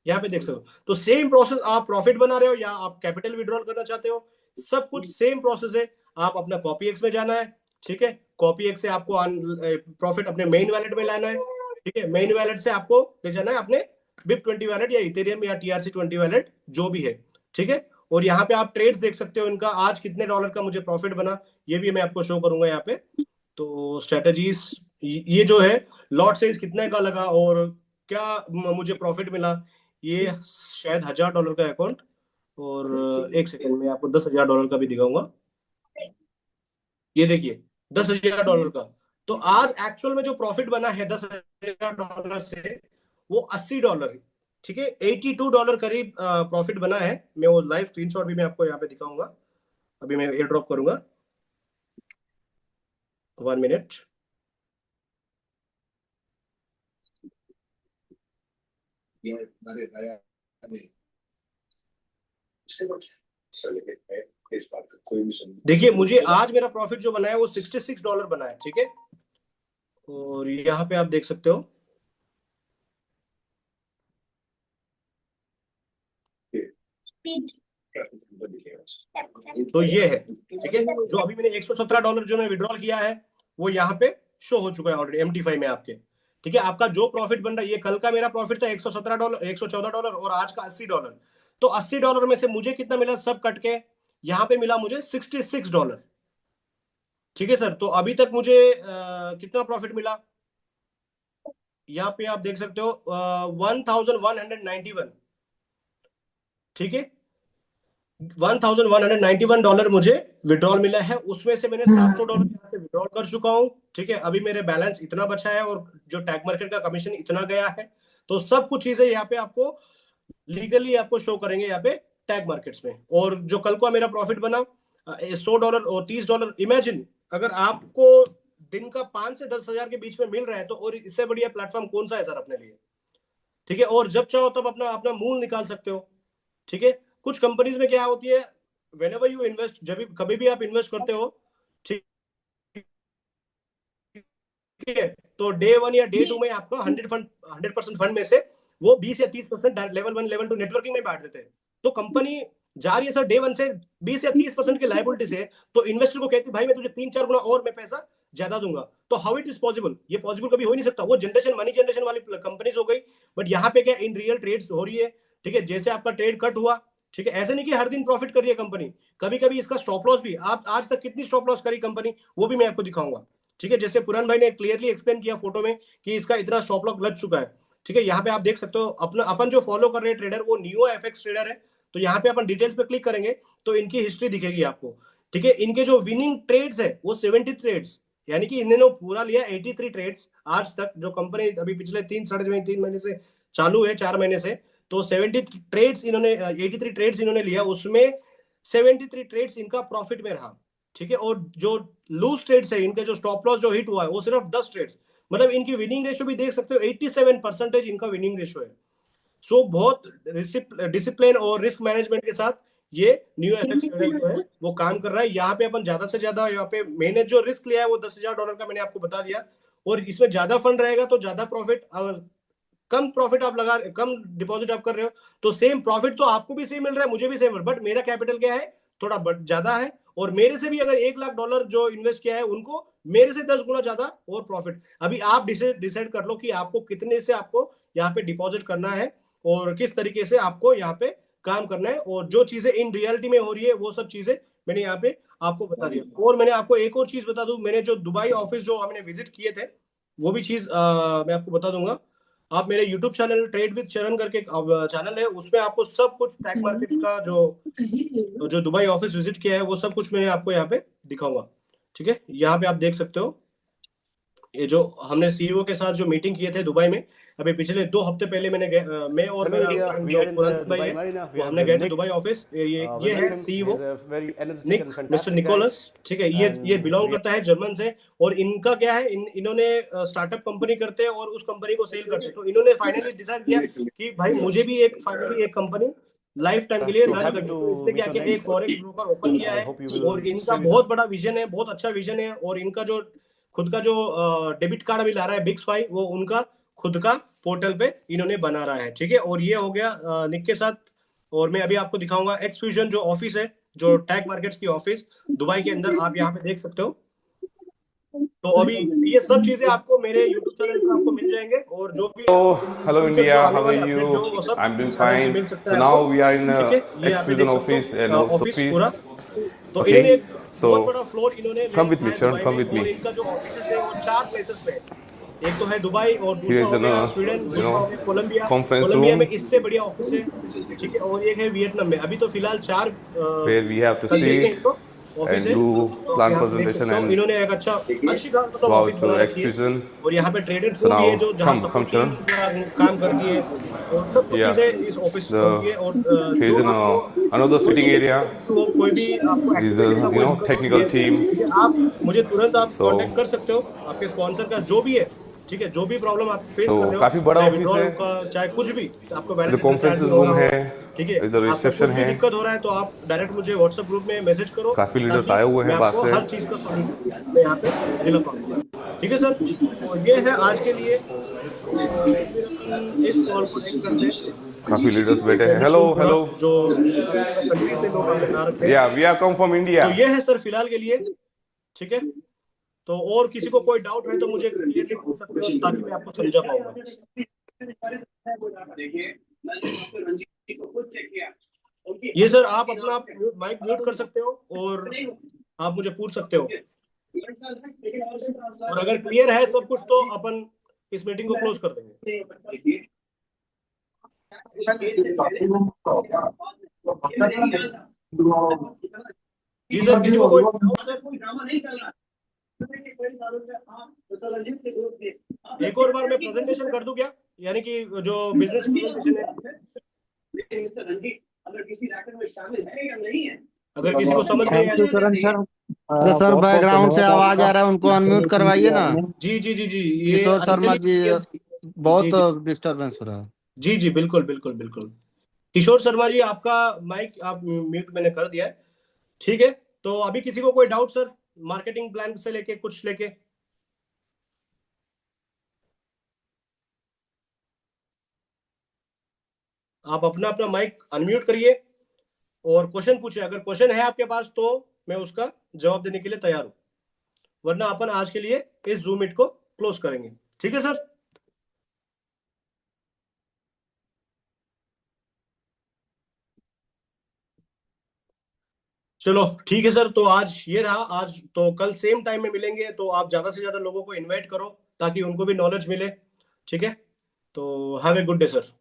यहाँ पे देख सकते हो, तो सेम प्रोसेस, आप प्रॉफिट बना रहे हो या आप कैपिटल विड्रॉल करना चाहते हो, सब कुछ सेम प्रोसेस है। आप अपना कॉपी एक्स में जाना है। ठीक है, कॉपी एक्स से आपको प्रॉफिट अपने मेन वैलेट में लाना है। ठीक है, मेन वैलेट से आपको ले जाना है अपने BIP20 वैलेट या इथेरियम या TRC20 वैलेट जो भी है। ठीक है, और यहाँ पे आप ट्रेड्स देख सकते हो इनका, आज कितने डॉलर का मुझे प्रॉफिट बना ये भी मैं आपको शो करूंगा यहाँ पे। तो स्ट्रेटजीज ये जो है लॉट साइज कितने का लगा और क्या मुझे प्रॉफिट मिला, ये शायद $1000 का अकाउंट, और एक सेकंड में आपको $10,000 का भी दिखाऊंगा। ये देखिए $10,000 का। तो आज एक्चुअल में जो प्रॉफिट बना है $10,000 से वो $80। ठीक है, $82 करीब प्रॉफिट बना है। मैं वो लाइव स्क्रीनशॉट भी मैं आपको यहाँ पे दिखाऊंगा, अभी मैं एयर ड्रॉप करूंगा, 1 मिनट। देखिए मुझे आज मेरा प्रॉफिट जो बना है वो $66 बना है। ठीक है, और यहाँ पे आप देख सकते हो तो ये है। ठीक है, जो अभी मैंने $117 जो मैं विड्रॉल किया है वो यहाँ पे शो हो चुका है ऑलरेडी MT5 में आपके। ठीक है, आपका जो प्रॉफिट बन रहा है, ये कल का मेरा प्रॉफिट था $117, $114, और आज का $80। तो $80 में से मुझे कितना मिला सब कट के, यहाँ पे मिला मुझे $66। ठीक है सर, तो अभी तक मुझे कितना प्रॉफिट मिला, यहाँ पे आप देख सकते हो 1191। ठीक है, $1191 मुझे विड्रॉल मिला है, उसमें से मैंने $700 यहाँ से विड्रॉल कर चुका हूँ। ठीक है, अभी मेरे बैलेंस इतना बचा है, और जो टैग मार्केट का कमीशन इतना गया है। तो सब कुछ चीजें यहाँ पे आपको लीगली आपको शो करेंगे यहाँ पे टैग मार्केट्स में। और जो कल का मेरा प्रॉफिट बना $100 और $30, इमेजिन अगर आपको दिन का 5 से 10 हजार के बीच में मिल रहा है, तो और इससे बढ़िया प्लेटफॉर्म कौन सा है सर अपने लिए। ठीक है, और जब चाहो तब अपना अपना मूल निकाल सकते हो। ठीक है, कुछ कंपनीज में क्या होती है, वेन एवर यू इन्वेस्ट, जब कभी भी आप इन्वेस्ट करते हो, ठीक है, तो डे 1 या डे 2 में आपको 100% फंड में से वो 20 या 30% लेवल 1 लेवल 2 नेटवर्किंग में बांट देते हैं। तो कंपनी जा रही है सर डे 1 से 20 या 30% की लायबिलिटी से, तो इन्वेस्टर को कहती है भाई मैं तुझे 3-4 गुना और मैं पैसा ज्यादा दूंगा। तो हाउ इट इज पॉसिबल, ये पॉसिबल कभी हो ही नहीं सकता। वो जनरेशन मनी जनरेशन वाली कंपनीज हो गई, बट यहाँ पे क्या इन रियल ट्रेड्स हो रही है। ठीक है, जैसे आपका ट्रेड कट हुआ, ठीक है, ऐसे नहीं कि हर दिन प्रॉफिट कर रही है कंपनी, कभी कभी इसका स्टॉप लॉस भी, आप आज तक कितनी स्टॉप लॉस करी कंपनी वो भी मैं आपको दिखाऊंगा। ठीक है, जैसे पुरान भाई ने क्लियरली एक्सप्लेन किया फोटो में कि इसका इतना स्टॉप लॉस लग चुका है। ठीक है, यहाँ पे आप देख सकते हो अपना अपन जो फॉलो कर रहे हैं ट्रेडर वो नियो FX ट्रेडर है। तो यहाँ पे अपन डिटेल्स पे क्लिक करेंगे तो इनकी हिस्ट्री दिखेगी आपको। ठीक है, इनके जो विनिंग ट्रेड्स है वो 70 ट्रेड्स, यानी कि इन्होंने पूरा लिया 83 ट्रेड्स आज तक। जो कंपनी अभी पिछले 3 महीने से चालू है, 4 महीने से, तो 70 ट्रेड्स इन्होंने 83 ट्रेड्स इन्होंने लिया, उसमें 73 ट्रेड्स इनका प्रॉफिट में रहा। ठीक है। और जो लूज ट्रेड्स है, इनके जो स्टॉप लॉस जो हिट हुआ है वो सिर्फ 10 ट्रेड्स, मतलब इनकी विनिंग रेशियो भी देख सकते हो 87% इनका विनिंग रेशियो है। सो बहुत डिसिप्लिन और रिस्क मैनेजमेंट के साथ ये न्यू एफएक्स ट्रेडर जो है वो काम कर रहा है। यहाँ पे अपन ज्यादा से ज्यादा, यहाँ पे मैंने जो रिस्क लिया है वो $10,000 का मैंने आपको बता दिया। और इसमें ज्यादा फंड रहेगा तो ज्यादा प्रॉफिट, और कम प्रॉफिट आप लगा, कम डिपॉजिट आप कर रहे हो तो सेम प्रॉफिट तो आपको भी सेम मिल रहा है, मुझे भी सेम, बट मेरा कैपिटल क्या है, थोड़ा ज्यादा है। और मेरे से भी अगर $1,00,000 जो इन्वेस्ट किया है उनको मेरे से 10 गुना ज्यादा और प्रॉफिट। अभी आप डिसाइड कर लो कि आपको कितने से आपको यहाँ पे डिपॉजिट करना है और किस तरीके से आपको यहाँ पे काम करना है, और जो चीजें इन रियलिटी में हो रही है वो सब चीजें मैंने यहाँ पे आपको बता दिया। और मैंने आपको एक और चीज बता दूं, मैंने जो दुबई ऑफिस जो हमने विजिट किए थे वो भी चीज मैं आपको बता दूंगा। आप मेरे यूट्यूब चैनल ट्रेड विद चरण करके चैनल है, उसमें आपको सब कुछ टैग मार्केट का जो जो दुबई ऑफिस विजिट किया है वो सब कुछ मैं आपको यहाँ पे दिखाऊंगा। ठीक है, यहाँ पे आप देख सकते हो ये जो हमने सीईओ के साथ जो मीटिंग किए थे दुबई में, अभी पिछले 2 हफ्ते पहले मैं और Hello मेरा India, friend we जो are in पुरंत भाई Dubai है, Marina. We वो are हमने with गए थे Nick. Dubai office. ये We है met him. CEO He's a very energetic Nick, and mister fantastic guy. Nicholas. ठीक है, ये And बिलोंग we करता है जर्मन से। और इनका क्या है, इन्होंने स्टार्टअप कंपनी करते हैं और उस कंपनी को सेल करते हैं। तो इन्होंने फाइनली डिसाइड किया कि भाई मुझे भी एक फाइनली एक कंपनी लाइफ टाइम के लिए so रन happy करनी है। to तो इसलिए क्या meet you, किया, Nick. एक फॉरेक्स ब्रोकर ओपन किया I है। hope you और will इनका stay with बहुत us. बड़ा विजन है, बहुत अच्छा विजन है। और इनका जो खुद का जो डेबिट कार्ड अभी ला रहा है बिक्स5, वो उनका खुद का पोर्टल पे इन्होंने बना रहा है। ठीक है, और ये हो गया निक के साथ। और मैं अभी आपको दिखाऊंगा एक्सफ्यूजन जो ऑफिस है, जो टैग मार्केट्स की ऑफिस दुबई के अंदर, आप यहाँ पे देख सकते हो। तो अभी ये सब चीजें आपको मेरे यूट्यूब चैनल पर आपको मिल जाएंगे, और जो भी Hello फ्यूचर जो India, आने how are वाले अपडेट्स जो you? वो सब I'm doing इस चैनल से fine. मिल सकता So है now आपको। we are in ठीक है, ये आप Exfusion देख सकते office and हो also ऑफिस please. पूरा। तो Okay, इन्होंने एक बहुत so बड़ा फ्लोर इन्होंने ले come with रखा me, है Sharon, दुबई come में। with और me. इनका जो ऑफिस है वो 4 प्लेसेस पे है। एक तो है दुबई, और Here दूसरा is हो an गया स्वीडन, you दूसरा know हो गया कोलंबिया। conference कोलंबिया में room इससे बढ़िया ऑफिस है। ठीक है, और एक है वियतनाम में। अभी तो फिलहाल 4 where we have to countries में sit इनको ऑफिस and है। do तो आप plan यहाँ पे देख presentation सकते हो, and इन्होंने एक अच्छी मतलब go ऑफिस out बना to रखी है। Exfusion. और यहाँ पे ट्रेडर्स So रूम भी है now जो जहाँ come सपोर्ट टीम Sharon. काम करती है, और सब कुछ Yeah, चीजें इस ऑफिस होती है। the और here's जो an आपको another कोई sitting भी area. टेक्निकल इशू हो, कोई भी आपको Is a एक्टिविटी का कोई दिक्कत होती technical है, team. ठीक है, आप मुझे तुरंत आप कांटेक्ट So कर सकते हो। आपके स्पॉन्सर का जो भी है, ठीक है, जो भी प्रॉब्लम आप फेस कर so रहे हो, काफी बड़ा चाहे ऑफिस विड्रॉल है. का, चाहे कुछ भी, आपको बैलेंस इधर शीट में चार्ज कॉन्फ्रेंसेस नहीं हो रूम रहा हो, है, ठीक है, इधर आपको रिसेप्शन कुछ भी है. दिक्कत हो रहा है तो आप डायरेक्ट मुझे व्हाट्सएप ग्रुप में मैसेज करो, काफी लीडर्स ताकि आए हुए मैं हैं बाहर आपको से. हर चीज का सॉल्यूशन मैं यहाँ पे दिला पाऊंगा। ठीक है सर, तो ये है आज के लिए। तो फिर अपन इस कॉल को एंड करते हैं। काफी लीडर्स बैठे हैं. पब्लिक हेलो रूम पूरा हेलो. जो कंट्री से लोग हमने बना रखे हैं। या we are come from India. तो ये है सर फिलहाल के लिए। ठीक है, तो और किसी को कोई डाउट है तो मुझे क्लियरली पूछ सकते हो, ताकि मैं आपको समझा पाऊंगा। ये सर आप अपना माइक म्यूट कर सकते हो और आप मुझे पूछ सकते हो। और अगर क्लियर है सब कुछ तो अपन इस मीटिंग को क्लोज कर देंगे। जी सर, किसी को कोई डाउट सर? एक और बार मैं प्रेजेंटेशन कर दूं क्या, यानी कि जो बिजनेस प्रेजेंटेशन है, अगर किसी को समझ नहीं थैंक यू आया। करण सर। अरे सर बहुत बहुत बैकग्राउंड से धन्यवाद आवाज आपका। आ रहा है, उनको अनम्यूट करवाइए ना। जी जी जी जी, ये किशोर शर्मा जी, अंजलि, बहुत जी जी डिस्टरबेंस हो रहा है। जी जी, बिल्कुल बिल्कुल बिल्कुल। किशोर शर्मा जी, आपका माइक आप म्यूट मैंने कर दिया है। ठीक है, तो अभी किसी को कोई डाउट सर, मार्केटिंग प्लान से लेके कुछ लेके? आप अपना अपना माइक अनम्यूट करिए और क्वेश्चन पूछिए। अगर क्वेश्चन है आपके पास तो मैं उसका जवाब देने के लिए तैयार हूं, वरना अपन आज के लिए इस जूम मीट को क्लोज करेंगे। ठीक है सर? चलो ठीक है सर, तो आज ये रहा। आज तो कल सेम टाइम में मिलेंगे, तो आप ज्यादा से ज्यादा लोगों को इनवाइट करो ताकि उनको भी नॉलेज मिले। ठीक है, तो have a good day sir.